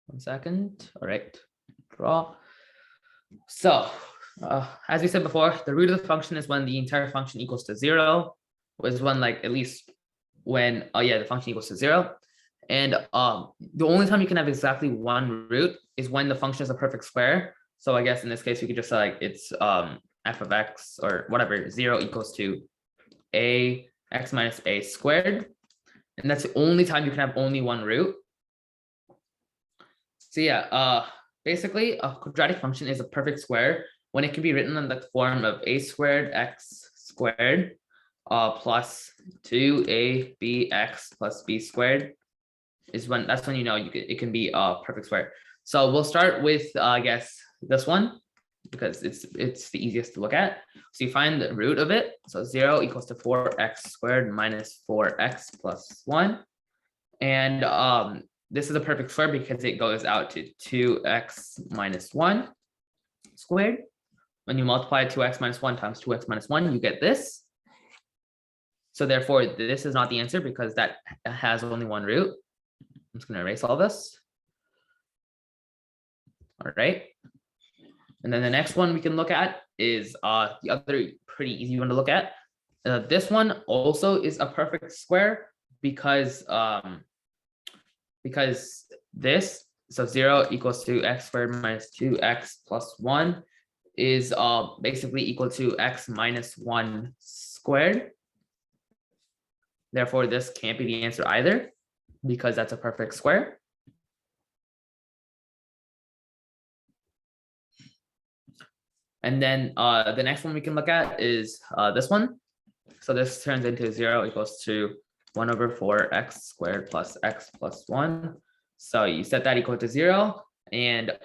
1 second. All right, draw. So as we said before, the root of the function is when the entire function equals to 0, was when like at least when yeah, the function equals to 0. And the only time you can have exactly one root is when the function is a perfect square. So I guess in this case we could just say like it's f of x or whatever, 0 equals to a x minus a squared. And that's the only time you can have only one root. So yeah, basically a quadratic function is a perfect square when it can be written in the form of a squared x squared plus 2abx plus b squared is when that's when you know it can be a perfect square. So we'll start with I guess this one because it's the easiest to look at. So you find the root of it. So 0 equals to 4x squared minus 4x plus 1. And this is a perfect square because it goes out to 2x minus 1 squared. When you multiply 2x minus 1 times 2x minus 1, you get this. So therefore, this is not the answer because that has only one root. I'm just going to erase all this. All right. And then the next one we can look at is the other pretty easy one to look at. This one also is a perfect square because this, so 0 equals to x squared minus 2x plus 1 is basically equal to x minus 1 squared. Therefore, this can't be the answer either because that's a perfect square. And then the next one we can look at is this one. So this turns into 0 equals to 1/4x squared plus x plus 1. So you set that equal to 0. And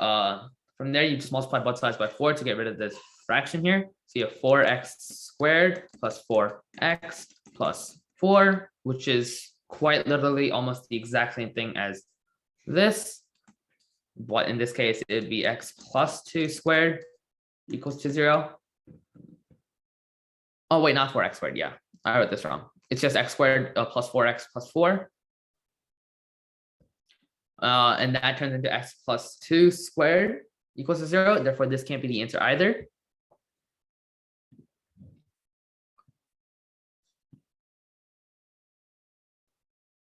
from there, you just multiply both sides by 4 to get rid of this fraction here. So you have 4x squared plus 4x plus 4, which is quite literally almost the exact same thing as this. But in this case, it would be x plus 2 squared equals to 0. Oh, wait, not 4x squared. Yeah, I wrote this wrong. It's just x squared plus 4x plus 4. And that turns into x plus 2 squared equals to 0. Therefore, this can't be the answer either.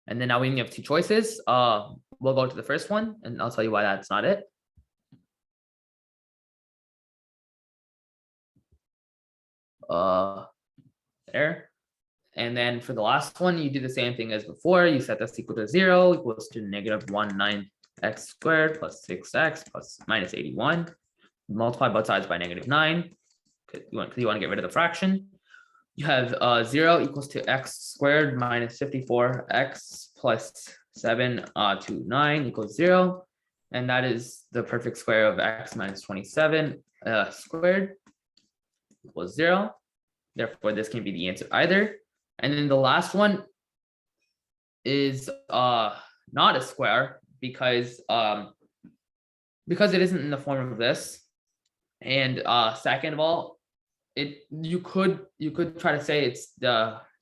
And then now we only have two choices. We'll go to the first one and I'll tell you why that's not it. There. And then for the last one, you do the same thing as before. You set this equal to 0 equals to -1/9 x squared plus 6x plus minus 81. Multiply both sides by -9 because you want to get rid of the fraction. You have 0 equals to x squared minus 54x plus 7 to 9 equals 0. And that is the perfect square of x minus 27 squared equals 0. Therefore, this can be the answer either. And then the last one is not a square because it isn't in the form of this. And second of all, you could try to say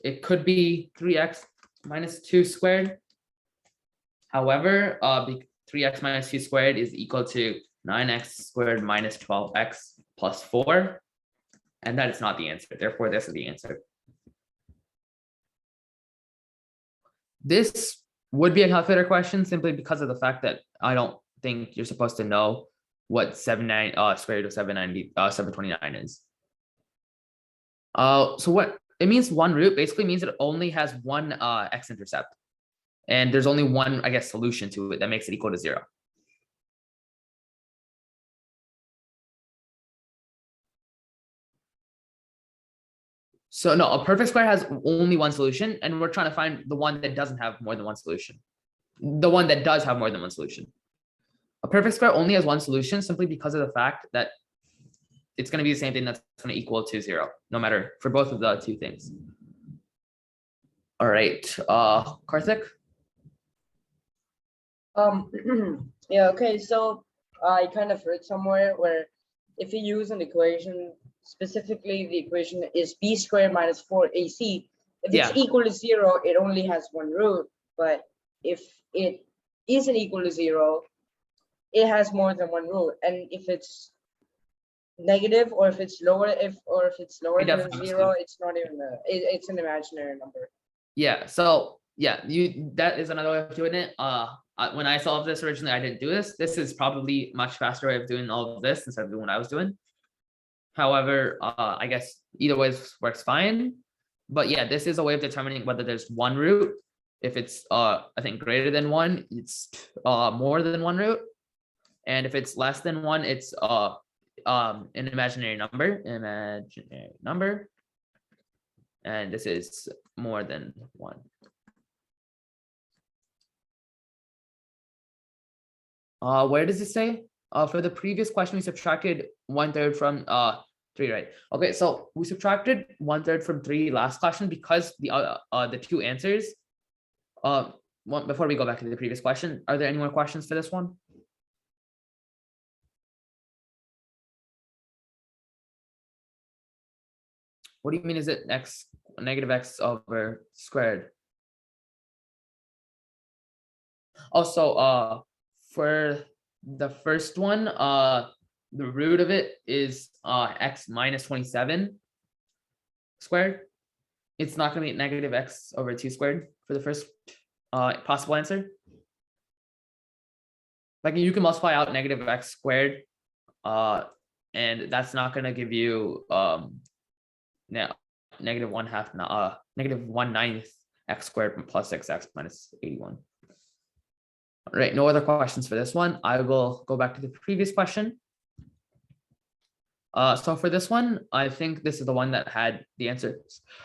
it could be 3x minus 2 squared. However, 3x minus 2 squared is equal to 9x squared minus 12x plus 4. And that is not the answer. Therefore, this is the answer. This would be a calculator question simply because of the fact that I don't think you're supposed to know what square root of 729 is. So what it means, one root basically means it only has one x-intercept. And there's only one, I guess, solution to it that makes it equal to 0. So no, a perfect square has only one solution, and we're trying to find the one that doesn't have more than one solution. The one that does have more than one solution. A perfect square only has one solution simply because of the fact that it's going to be the same thing that's going to equal to 0, no matter for both of the two things. All right, Karthik. Yeah, okay, so I kind of read somewhere where if you use an equation, specifically the equation is b squared minus 4ac, if it's equal to 0, it only has one root, but if it isn't equal to 0, it has more than one root. And if it's negative, or if it's lower, if it's lower than 0, it's not even it's an imaginary number. Yeah, so yeah, that is another way of doing it. When I solved this originally, I didn't do this. This is probably much faster way of doing all of this instead of doing what I was doing. However, I guess either way works fine. But yeah, this is a way of determining whether there's one root. If it's I think greater than 1, it's more than one root. And if it's less than 1, it's an imaginary number. And this is more than 1. Where does it say? For the previous question, we subtracted 1/3 from 3, right? Okay, so we subtracted 1/3 from 3 last question because the two answers. Before we go back to the previous question, are there any more questions for this one? What do you mean? Is it negative x over squared? Also, for the first one, the root of it is x minus 27 squared. It's not going to be negative x over 2 squared for the first possible answer. Like you can multiply out negative x squared, and that's not going to give you negative 1/9 x squared plus 6x minus 81. All right, no other questions for this one. I will go back to the previous question. So for this one, I think this is the one that had the answer.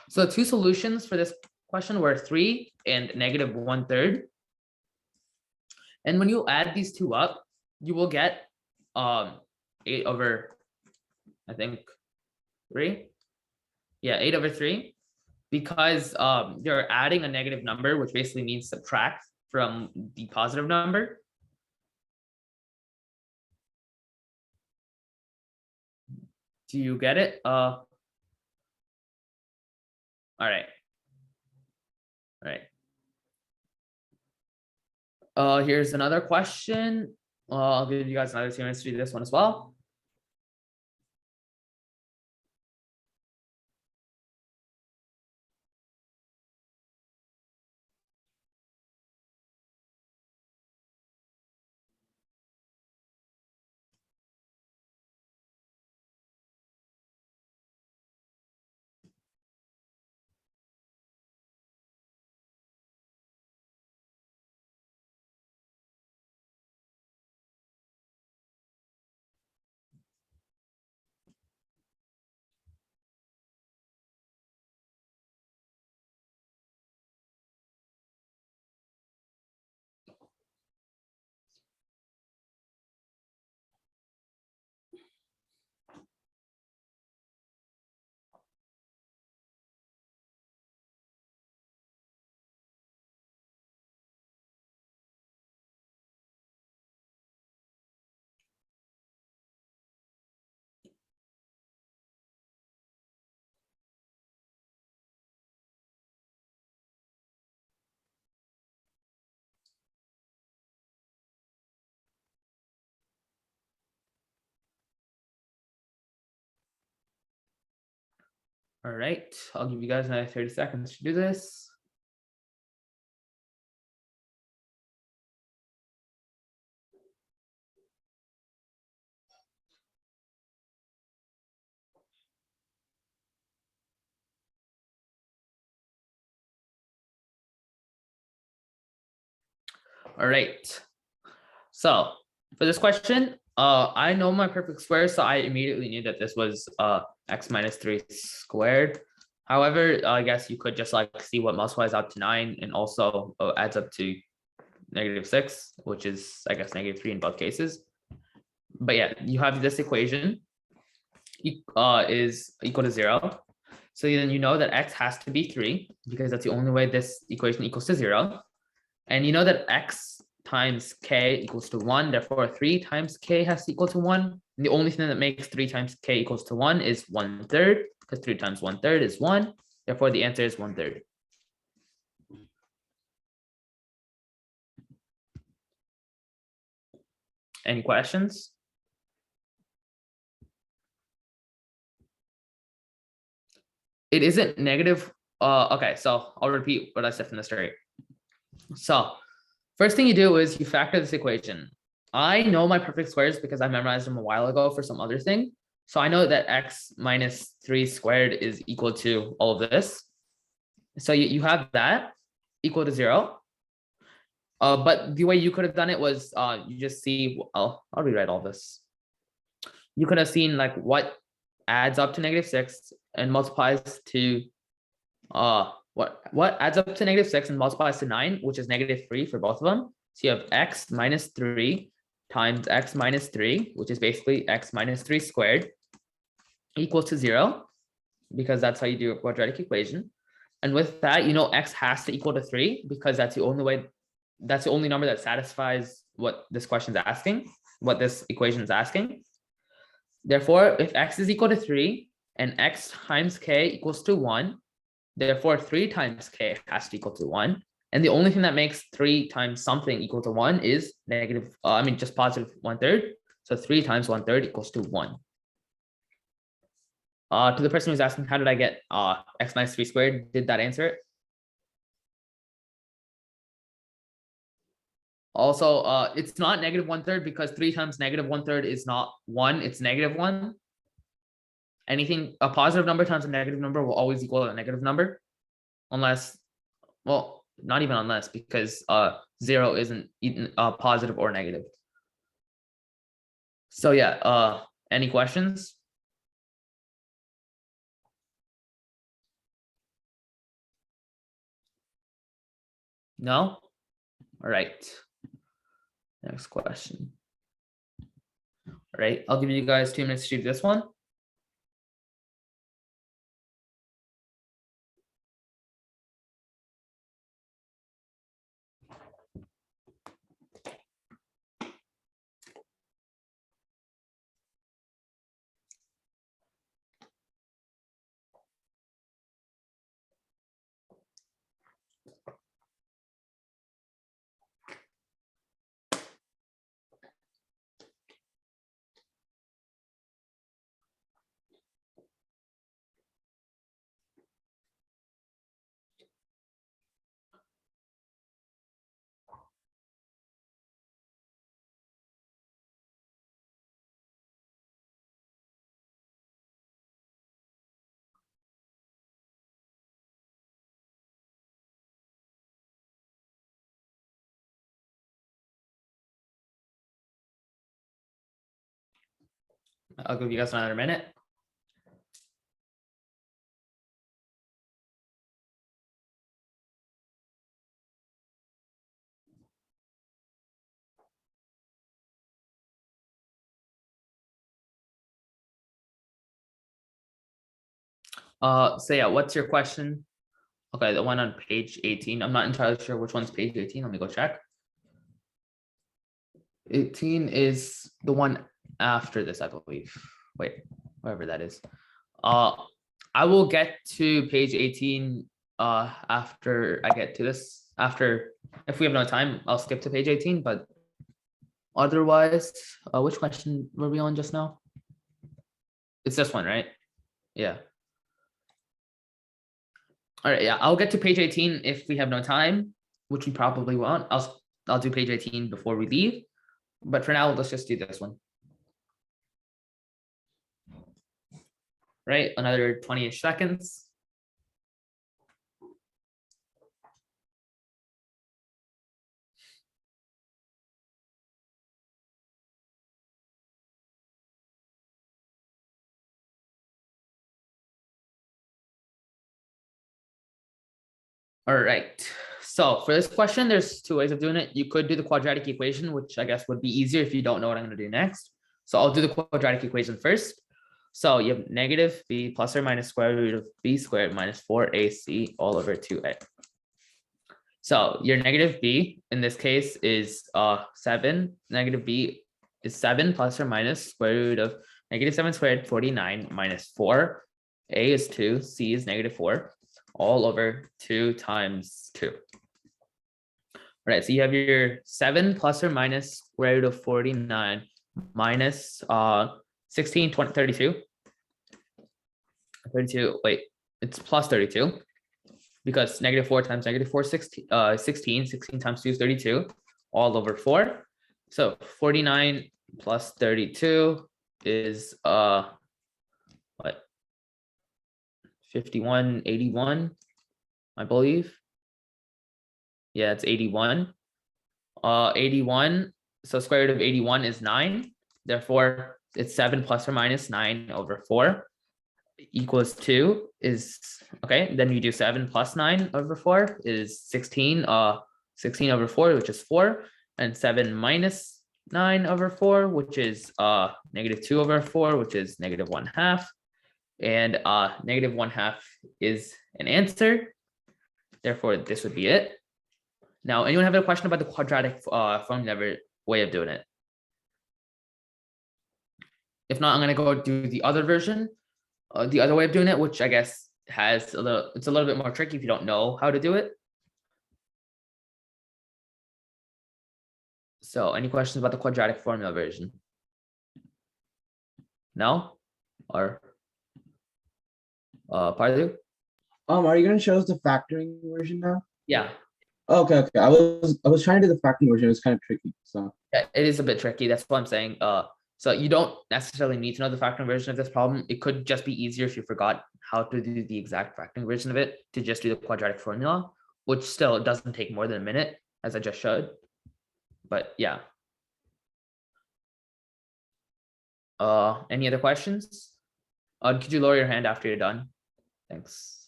So the two solutions for this question were 3 and negative 1/3. And when you add these two up, you will get 8 over, I think, 3. Yeah, 8 over 3, because you're adding a negative number, which basically means subtract from the positive number. Do you get it? All right. Here's another question. I'll give you guys another 2 minutes to do this one as well. All right, I'll give you guys another 30 seconds to do this. All right. So for this question, I know my perfect square, so I immediately knew that this was x minus 3 squared. However, I guess you could just like see what multiplies out to 9 and also adds up to -6, which is, I guess, -3 in both cases. But yeah, you have this equation is equal to 0. So then you know that x has to be 3 because that's the only way this equation equals to 0. And you know that x times k equals to 1, therefore 3 times k has to equal to 1. And the only thing that makes 3 times k equals to 1 is 1/3, because 3 times 1/3 is 1. Therefore, the answer is 1/3. Any questions? It isn't negative. Okay, so I'll repeat what I said from the start. So first thing you do is you factor this equation. I know my perfect squares because I memorized them a while ago for some other thing. So I know that x minus 3 squared is equal to all of this. So you have that equal to 0. But the way you could have done it was you just see, I'll rewrite all this. You could have seen like what adds up to -6 and multiplies to what adds up to -6 and multiplies to 9, which is -3 for both of them. So you have x minus 3 times x minus 3, which is basically x minus 3 squared, equals to 0, because that's how you do a quadratic equation. And with that, you know x has to equal to 3 because that's the only way, that's the only number that satisfies what this question is asking, what this equation is asking. Therefore, if x is equal to 3 and x times k equals to 1, therefore 3 times k has to equal to 1. And the only thing that makes 3 times something equal to 1 is just positive 1/3. So 3 times 1/3 equals to 1. To the person who's asking, how did I get x minus 3 squared? Did that answer it? Also, it's not -1/3 because 3 times -1/3 is not 1, it's -1. Anything, a positive number times a negative number will always equal a negative number, unless, well, not even unless, because 0 isn't positive or negative. So yeah, any questions? No? All right. Next question. All right, I'll give you guys 2 minutes to do this one. I'll give you guys another minute. So yeah, what's your question? Okay, the one on page 18. I'm not entirely sure which one's page 18. Let me go check. 18 is the one after this, I believe. Wait, whatever that is. I will get to page 18 after I get to this. After, if we have no time, I'll skip to page 18, but otherwise, which question were we on just now? It's this one, right? Yeah. All right, yeah, I'll get to page 18 if we have no time, which we probably won't. I'll do page 18 before we leave. But for now, let's just do this one. Right, another 20-ish seconds. All right, so for this question, there's two ways of doing it. You could do the quadratic equation, which I guess would be easier if you don't know what I'm going to do next. So I'll do the quadratic equation first. So you have negative b plus or minus square root of b squared minus 4ac all over 2a. So your negative b in this case is 7. Negative b is 7 plus or minus square root of negative 7 squared 49 minus 4. A is 2, c is negative 4, all over 2 times 2. All right, so you have your 7 plus or minus square root of 49 minus 16, 20, 32. 32, wait, it's plus 32 because negative 4 times negative 4, 16, 16 times 2 is 32, all over 4. So 49 plus 32 is what? 51, 81, I believe. Yeah, it's 81. 81, so square root of 81 is 9. Therefore, it's 7 plus or minus 9 over 4 equals 2 is, okay, then you do 7 plus 9 over 4 is 16, 16 over 4, which is 4, and 7 minus 9 over 4, which is negative 2 over 4, which is negative 1/2. And negative 1/2 is an answer. Therefore, this would be it. Now, anyone have a question about the quadratic formula way of doing it? If not, I'm going to go do the other version, the other way of doing it, which I guess has it's a little bit more tricky if you don't know how to do it. So any questions about the quadratic formula version? No? Or Pardu? Are you gonna show us the factoring version now? Yeah. Okay. I was trying to do the factoring version. It was kind of tricky. So Yeah, it is a bit tricky. That's what I'm saying. So you don't necessarily need to know the factoring version of this problem. It could just be easier if you forgot how to do the exact factoring version of it to just do the quadratic formula, which still doesn't take more than a minute, as I just showed. But yeah. Any other questions? Could you lower your hand after you're done? Thanks.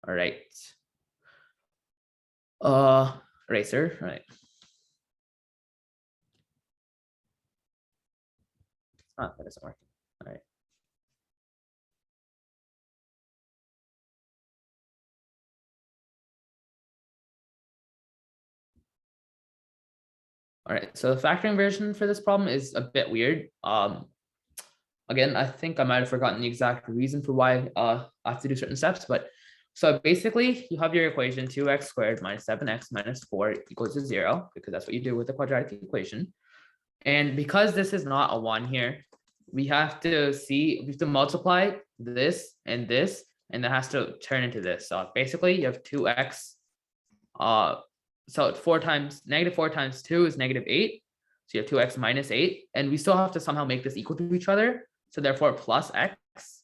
All right. Racer, right. That doesn't work. All right. All right, so the factoring version for this problem is a bit weird. Again, I think I might have forgotten the exact reason for why I have to do certain steps, but so basically you have your equation 2x squared minus 7x minus 4 equals to 0, because that's what you do with the quadratic equation. And because this is not a 1 here, we have to multiply this, and that has to turn into this. So basically you have 2x, so negative 4 times 2 is negative 8. So you have 2x minus 8, and we still have to somehow make this equal to each other. So therefore plus x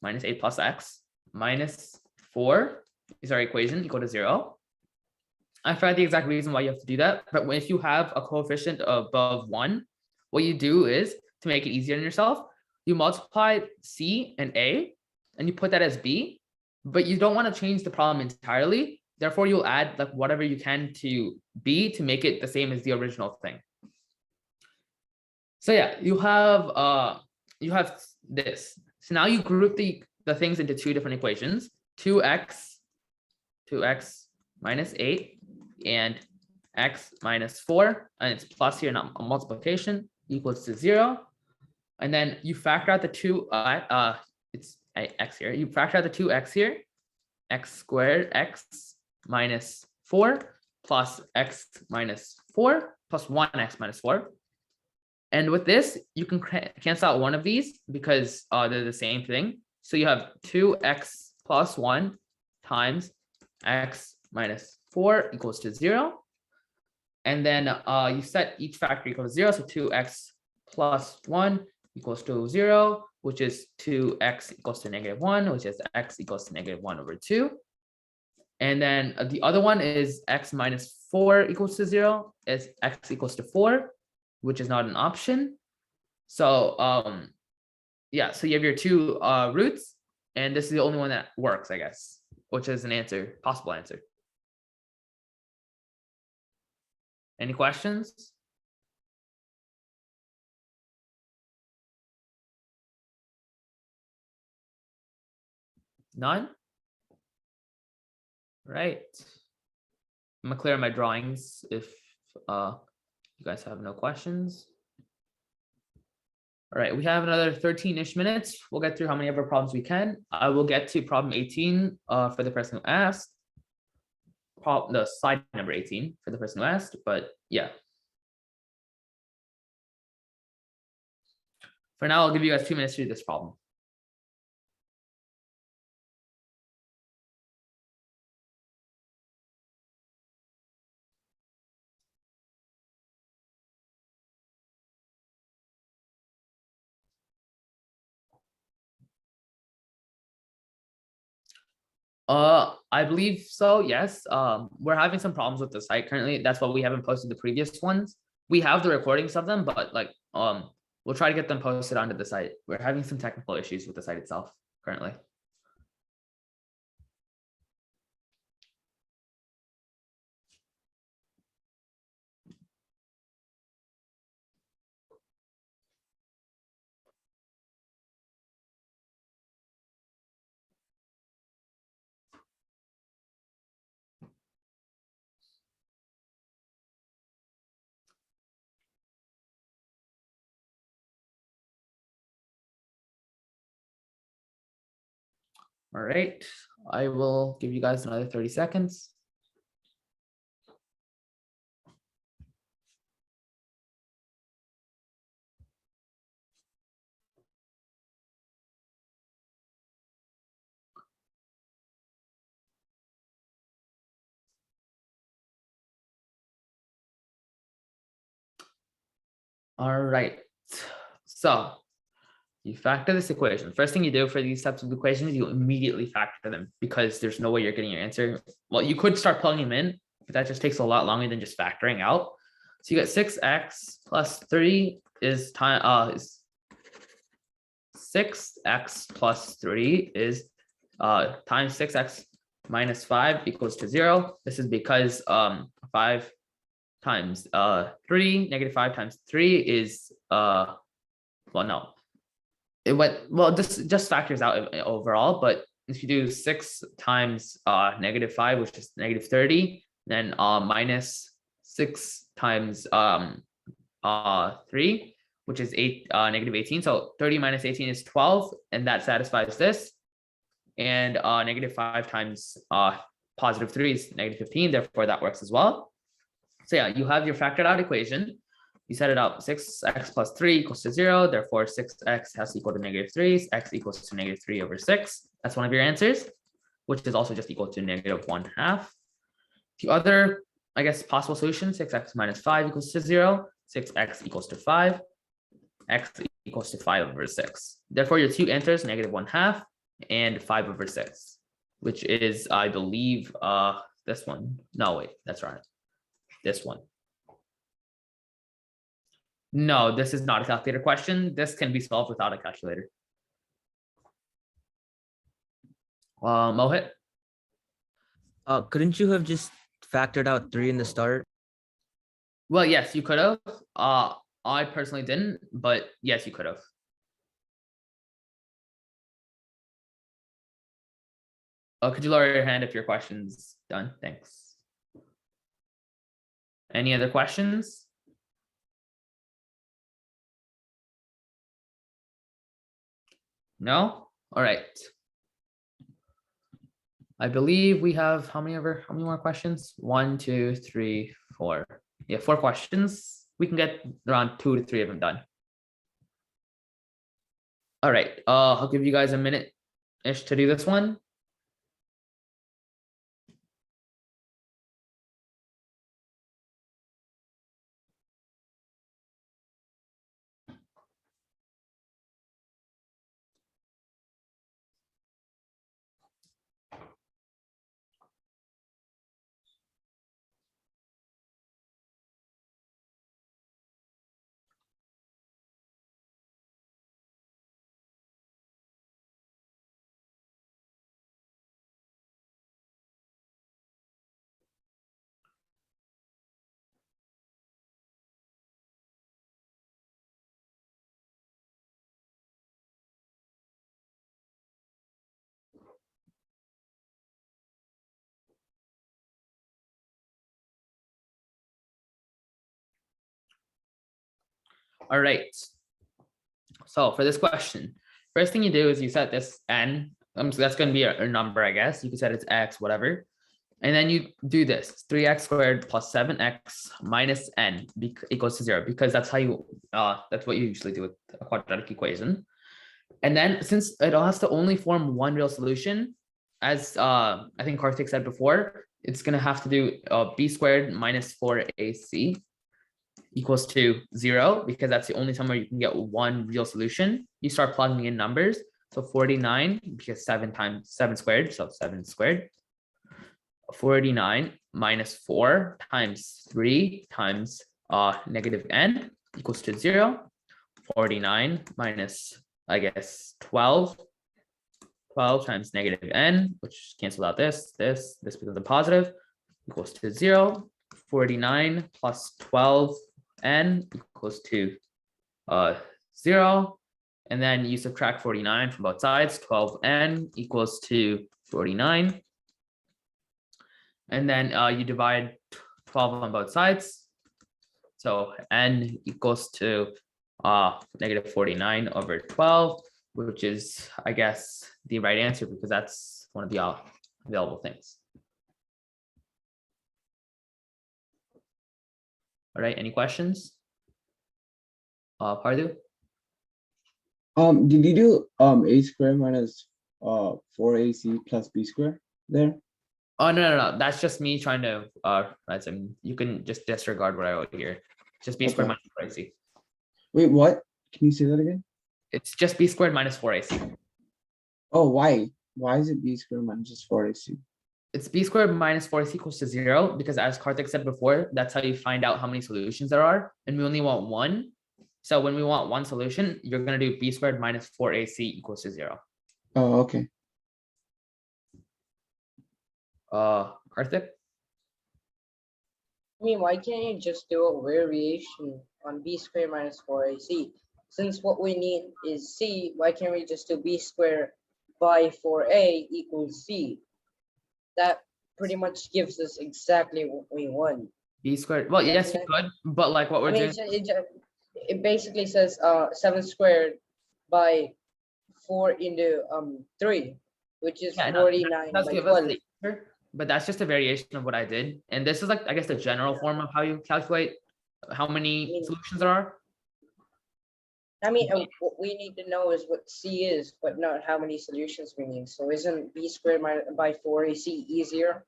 minus 8 plus x minus 4 is our equation equal to 0. I forgot the exact reason why you have to do that, but if you have a coefficient above 1, what you do is, to make it easier on yourself, you multiply c and a, and you put that as b, but you don't want to change the problem entirely. Therefore, you'll add like whatever you can to b to make it the same as the original thing. So yeah, you have this. So now you group the things into two different equations: 2x minus 8 and x minus 4, and it's plus here, not a multiplication, equals to 0. And then you factor out the two. It's x here. You factor out the 2x here. X squared x minus 4 plus x minus 4 plus 1x minus 4. And with this, you can cancel out one of these because they're the same thing. So you have 2x plus 1 times x minus 4 equals to 0. And then you set each factor equal to 0. So 2x plus 1 equals to 0, which is 2x equals to -1, which is x equals to -1/2. And then the other one is x minus 4 equals to 0, is x equals to 4, which is not an option. So yeah, so you have your two roots, and this is the only one that works, I guess, which is an answer, possible answer. Any questions? None? Right. I'm gonna clear my drawings if you guys have no questions. All right, we have another 13-ish minutes. We'll get through how many other problems we can. I will get to problem 18 for the person who asked. The slide number 18 for the person who asked, but yeah. For now, I'll give you guys 2 minutes to do this problem. I believe so, yes. We're having some problems with the site currently. That's why we haven't posted the previous ones. We have the recordings of them, but like we'll try to get them posted onto the site. We're having some technical issues with the site itself currently. All right, I will give you guys another 30 seconds. All right, so you factor this equation. First thing you do for these types of equations, you immediately factor them because there's no way you're getting your answer. Well, you could start plugging them in, but that just takes a lot longer than just factoring out. So you get 6x plus 3 is is 6x plus 3 is times 6x minus 5 equals to 0. This is because 5 times 3, -5 times 3 is well, no. This just factors out overall, but if you do 6 times -5, which is -30, then minus 6 times 3, which is -18. So 30 minus 18 is 12, and that satisfies this. And -5 times +3 is -15, therefore that works as well. So yeah, you have your factored out equation. You set it up 6x plus 3 equals to 0. Therefore, 6x has to equal to -3. X equals to -3/6. That's one of your answers, which is also just equal to -1/2. The other, I guess, possible solution, 6x minus 5 equals to 0. 6x equals to 5. X equals to 5/6. Therefore, your two answers, -1/2 and 5/6, which is, I believe, this one. No, wait, that's right. This one. No, this is not a calculator question. This can be solved without a calculator. Mohit? Couldn't you have just factored out 3 in the start? Well, yes, you could have. I personally didn't, but yes, you could have. Could you lower your hand if your question's done? Thanks. Any other questions? No? All right. I believe we have how many more questions? 1, 2, 3, 4. Yeah, 4 questions. We can get around 2 to 3 of them done. All right, I'll give you guys a minute ish to do this one? All right. So for this question, first thing you do is you set this n. So that's going to be a number, I guess. You can set it's x, whatever. And then you do this 3x squared plus 7x minus n equals to 0, because that's how you that's what you usually do with a quadratic equation. And then since it has to only form one real solution, as I think Karthik said before, it's going to have to do b squared minus 4ac equals to 0, because that's the only time where you can get one real solution. You start plugging in numbers. So 49, because 7 times 7 squared, so 7 squared. 49 minus 4 times 3 times negative n equals to 0. 49 minus, I guess, 12. 12 times negative n, which cancels out this becomes a positive, equals to 0. 49 plus 12 n equals to 0. And then you subtract 49 from both sides. 12n equals to 49. And then you divide 12 on both sides. So n equals to negative 49 over 12, which is, I guess, the right answer, because that's one of the available things. All right, any questions? Pardu? Did you do a square minus 4ac plus b square there? Oh, no. That's just me trying to write some. You can just disregard what I wrote here. Just b squared Okay. minus 4ac. Wait, what? Can you say that again? It's just b squared minus 4ac. Oh, why? Why is it b squared minus just 4ac? It's b squared minus 4ac equals to 0, because as Karthik said before, that's how you find out how many solutions there are. And we only want one. So when we want one solution, you're going to do b squared minus 4ac equals to 0. Oh, okay. Karthik? I mean, why can't you just do a variation on b squared minus 4ac? Since what we need is c, why can't we just do b squared by 4a equals c? That pretty much gives us exactly what we want. B squared. Well, yes, you could, but like what we're doing. It basically says 7 squared by 4 into 3, which is Yeah, no, 49 does by give us 12. the answer, but that's just a variation of what I did. And this is like, I guess, the general form of how you calculate how many solutions there are. I mean, what we need to know is what c is, but not how many solutions we need. So isn't b squared by 4ac easier?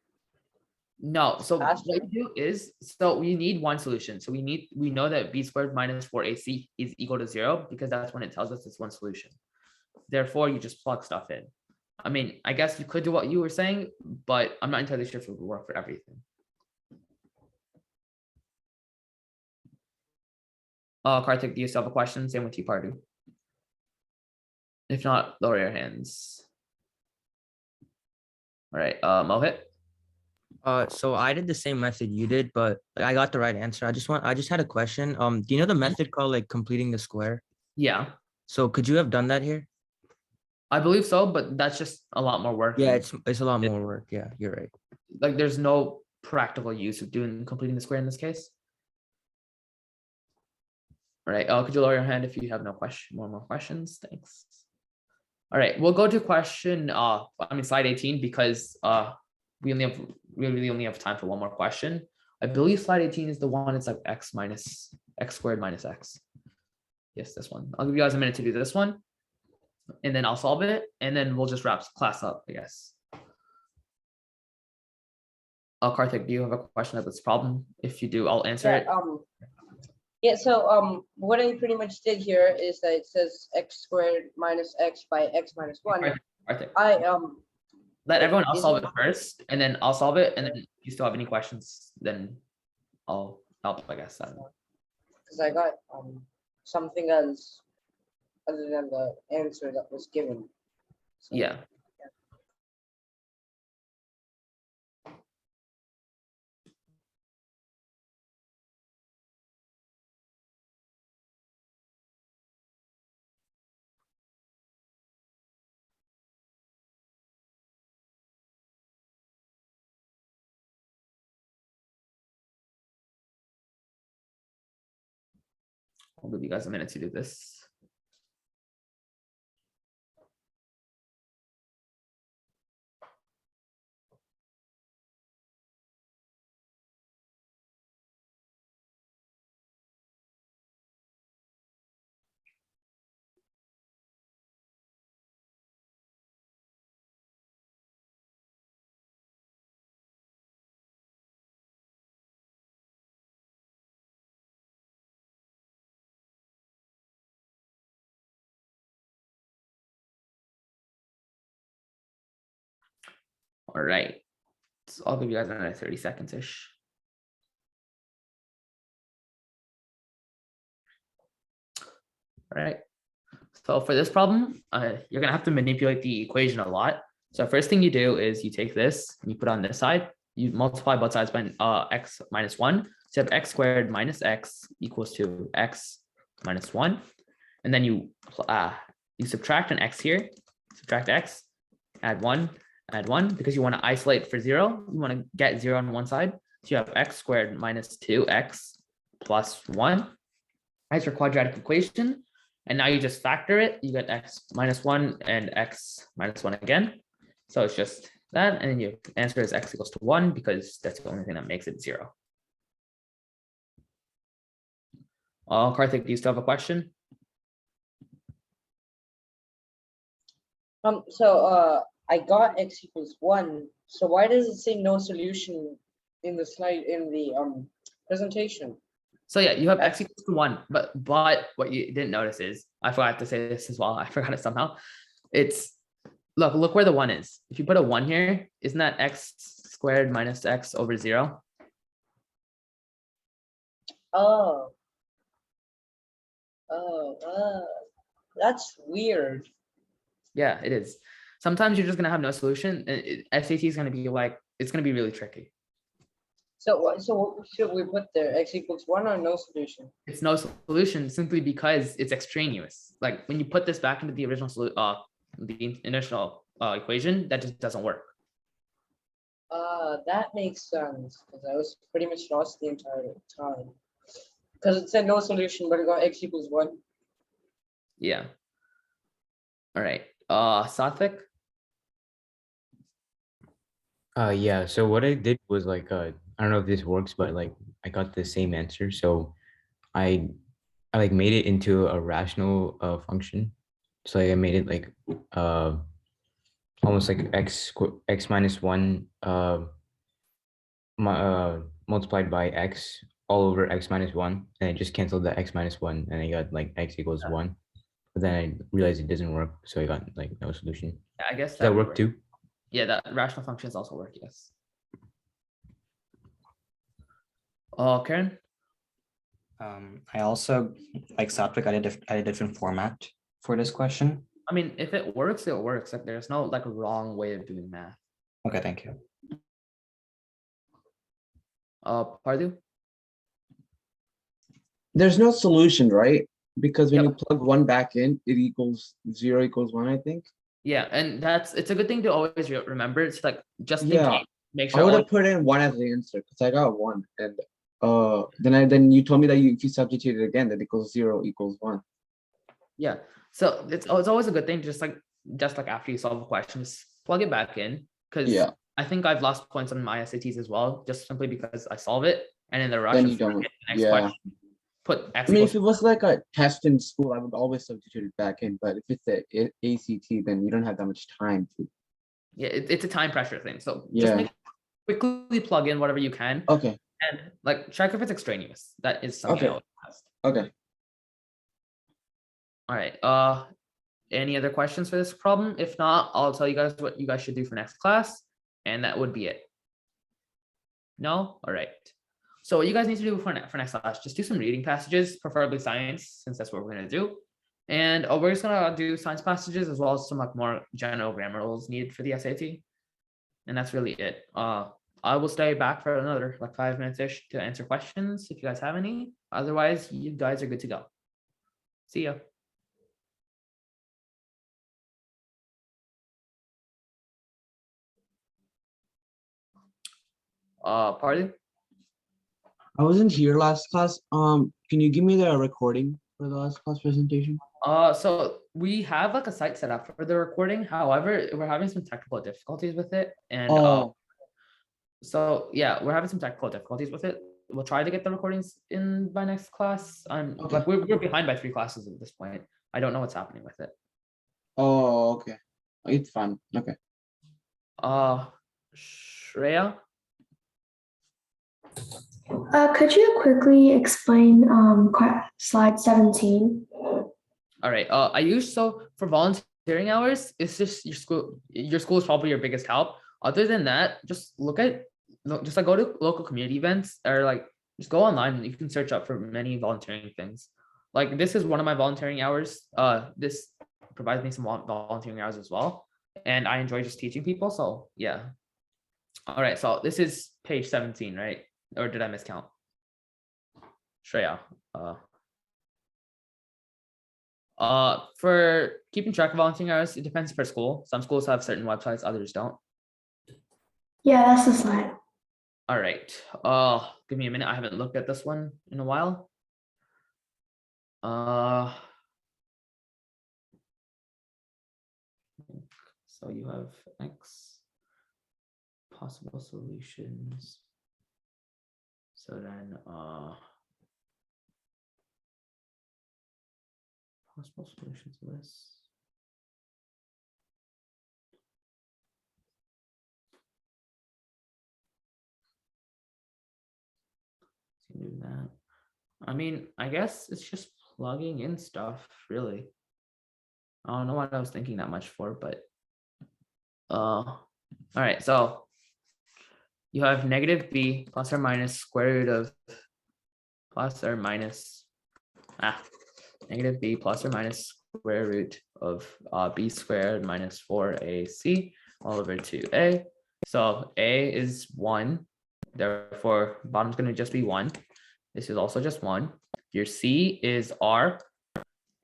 No, so what Faster? we do is, so we need one solution. So we know that b squared minus 4ac is equal to 0, because that's when it tells us it's one solution. Therefore, you just plug stuff in. I mean, I guess you could do what you were saying, but I'm not entirely sure if it would work for everything. Karthik, do you still have a question? Same with you, Pardu. If not, lower your hands. All right, Mohit. So I did the same method you did, but I got the right answer. I just had a question. Do you know the method called like completing the square? Yeah, So could you have done that here? I believe so, but that's just a lot more work. Yeah, it's a lot more work. Yeah, you're right. Like there's no practical use of completing the square in this case. All right, could you lower your hand if you have no more questions? Thanks. All right, we'll go to question slide 18, because we really only have time for one more question. I believe slide 18 is the one. It's like x squared minus x. Yes, this one. I'll give you guys a minute to do this one. and then I'll solve it, and then we'll just wrap class up, I guess. Karthik, do you have a question about this problem? If you do, I'll answer it. So what I pretty much did here is that it says x squared minus x by x minus 1. Karthik, Let let everyone else solve it first, and then I'll solve it, and then if you still have any questions, then I'll help, I guess. Because I got something else other than the answer that was given. So, Yeah. I'll give you guys a minute to do this. All right, so I'll give you guys another 30 seconds-ish. All right, so for this problem, you're gonna have to manipulate the equation a lot. So first thing you do is you take this and you put on this side, you multiply both sides by x minus 1. So you have x squared minus x equals to x minus 1. And then you subtract an x here, subtract x, add 1, because you want to isolate for 0. You want to get 0 on one side. So you have x squared minus 2x plus 1. That's your quadratic equation. And now you just factor it. You get x minus 1 and x minus 1 again. So it's just that. And then your answer is x equals to 1 because that's the only thing that makes it 0. Karthik, do you still have a question? I got x equals 1. So why does it say no solution in the slide in the presentation? So yeah, you have x equals to 1, but what you didn't notice is, I forgot to say this as well. I forgot it somehow. It's look where the 1 is. If you put a 1 here, isn't that x squared minus x over 0? That's weird. Yeah, it is. Sometimes you're just gonna have no solution, and SAT is gonna be like, it's gonna be really tricky. So what should we put there? X equals 1 or no solution? It's no solution simply because it's extraneous. Like when you put this back into the original the initial equation, that just doesn't work. That makes sense, because I was pretty much lost the entire time. Because it said no solution, but it got x equals 1. Yeah. All right. Satvik? Yeah, so what I did was like I don't know if this works, but like I got the same answer. So I like made it into a rational function. So I made it like almost like x minus 1 multiplied by x all over x minus 1, and I just canceled the x minus 1, and I got like x equals 1. But then I realized it doesn't work, so I got like no solution. I guess Does that work too? Yeah, that rational functions also work, yes. Karen? I also, like Satvik, I did a different format for this question. I mean, if it works, it works. Like there's no like wrong way of doing math. Okay, thank you. Pardu? There's no solution, right? Because when you plug 1 back in, it equals 0 equals 1, I think. Yeah, and it's a good thing to always remember. It's like just in Yeah, case, make sure I would have put in 1 as the answer because I got 1, and then you told me that if you substitute it again, that equals 0 equals 1. Yeah, so it's always a good thing to just like after you solve a question, just plug it back in, because I think I've lost points on my SATs as well, just simply because I solve it and in the rush Then of you don't. the next question. put x I mean, equals if it was like a test in school, I would always substitute it back in. But if it's the ACT, then you don't have that much time to. yeah, it's a time pressure thing. So Yeah. just quickly plug in whatever you can. Okay. And like check if it's extraneous. That is something Okay. I would test. Okay. All right. Any other questions for this problem? If not, I'll tell you guys what you guys should do for next class, and that would be it. No? All right. So what you guys need to do for next class, just do some reading passages, preferably science, since that's what we're gonna do. And we're just gonna do science passages as well as some like more general grammar rules needed for the SAT. And that's really it. I will stay back for another like 5 minutes-ish to answer questions if you guys have any. Otherwise, you guys are good to go. See ya. Pardon? I wasn't here last class. Can you give me the recording for the last class presentation? So we have like a site set up for the recording. However, we're having some technical difficulties with it. And so yeah, we're having some technical difficulties with it. We'll try to get the recordings in by next class. Like we're behind by 3 classes at this point. I don't know what's happening with it. Oh, okay. It's fine. Okay. Shreya? Could you quickly explain slide 17? All right. I use so for volunteering hours, it's just your school. Your school is probably your biggest help. Other than that, just just like go to local community events or like just go online and you can search up for many volunteering things. Like this is one of my volunteering hours. This provides me some volunteering hours as well, and I enjoy just teaching people. So yeah. All right. So this is page 17, right? Or did I miscount? Shreya. For keeping track of volunteering hours, it depends per school. Some schools have certain websites, others don't. Yeah, that's the slide. All right. Give me a minute. I haven't looked at this one in a while. So you have X possible solutions. So then possible solutions to this. Do that. I mean, I guess it's just plugging in stuff, really. I don't know what I was thinking that much for, but all right, so you have negative b plus or minus square root of plus or minus negative b plus or minus square root of b squared minus 4ac all over 2a. So a is 1, therefore bottom's going to just be 1. This is also just 1. Your c is r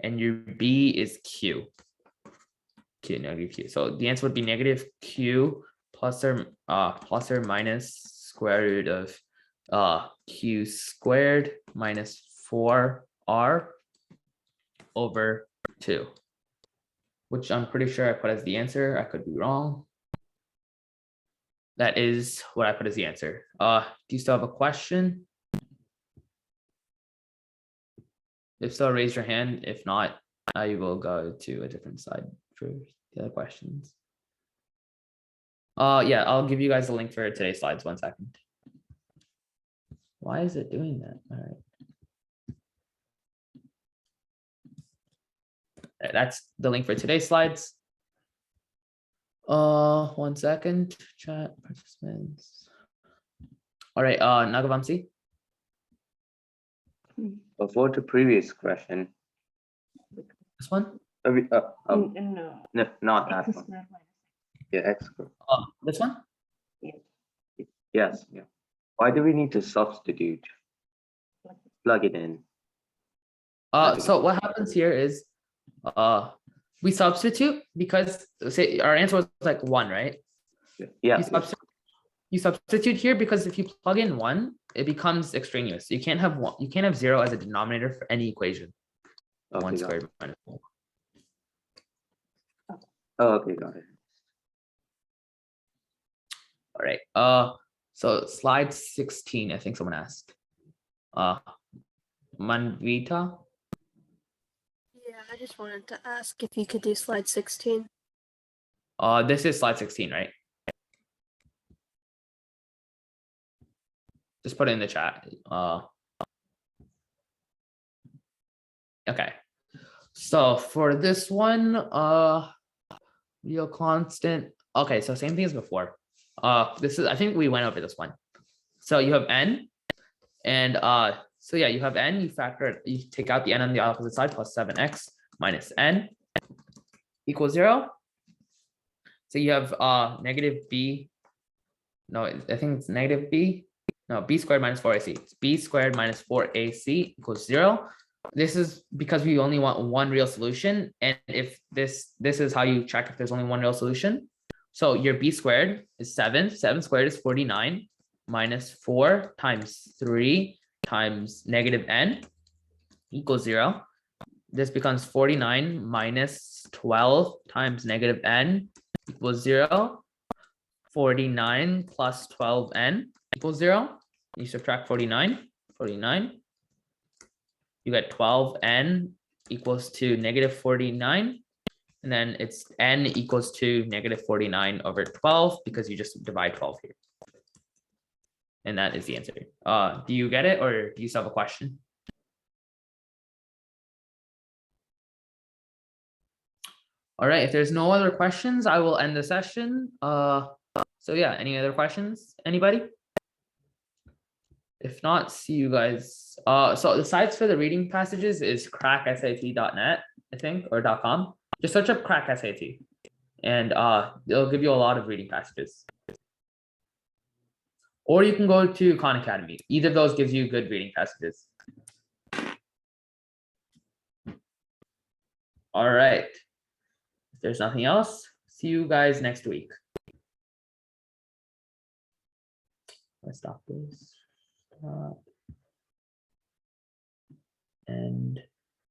and your b is q. Negative q. So the answer would be negative q plus or minus square root of q squared minus 4r over 2, which I'm pretty sure I put as the answer. I could be wrong. That is what I put as the answer. Do you still have a question? If so, raise your hand. If not, I will go to a different slide for the other questions. Yeah, I'll give you guys a link for today's slides. 1 second. Why is it doing that? All right. That's the link for today's slides. 1 second. Chat participants. All right. Nagavamsi. Before the previous question. This one? No, not that one. Yeah, X squared. This one? Yes. Yeah. Why do we need to substitute? Plug it in. So what happens here is we substitute because say our answer was like 1, right? Yeah. You substitute here because if you plug in 1, it becomes extraneous. You can't have 1. You can't have 0 as a denominator for any equation. Okay, 1 squared minus 4. Oh, okay, got it. All right. So slide 16, I think someone asked. Manvita? Yeah, I just wanted to ask if you could do slide 16. This is slide 16, right? Just put it in the chat. Okay. So for this one, real constant. Okay, so same thing as before. This is, I think we went over this one. So you have n, and so yeah, you have n, you factor it, you take out the n on the opposite side, plus 7x minus n equals 0. So you have negative b. No, I think it's negative b. No, b squared minus 4ac. It's b squared minus 4ac equals 0. This is because we only want one real solution. And if this is how you check if there's only one real solution. So your b squared is 7. 7 squared is 49 minus 4 times 3 times negative n equals 0. This becomes 49 minus 12 times negative n equals 0. 49 plus 12n equals 0. You subtract 49. You get 12n equals to negative 49. And then it's n equals to negative 49 over 12 because you just divide 12 here. And that is the answer. Do you get it, or do you still have a question? All right, if there's no other questions, I will end the session. So yeah, any other questions? Anybody? If not, see you guys. So the sites for the reading passages is cracksat.net, I think, or .com. Just search up crack SAT, and it'll give you a lot of reading passages. Or you can go to Khan Academy. Either of those gives you good reading passages. All right. If there's nothing else, see you guys next week. Let's stop this. And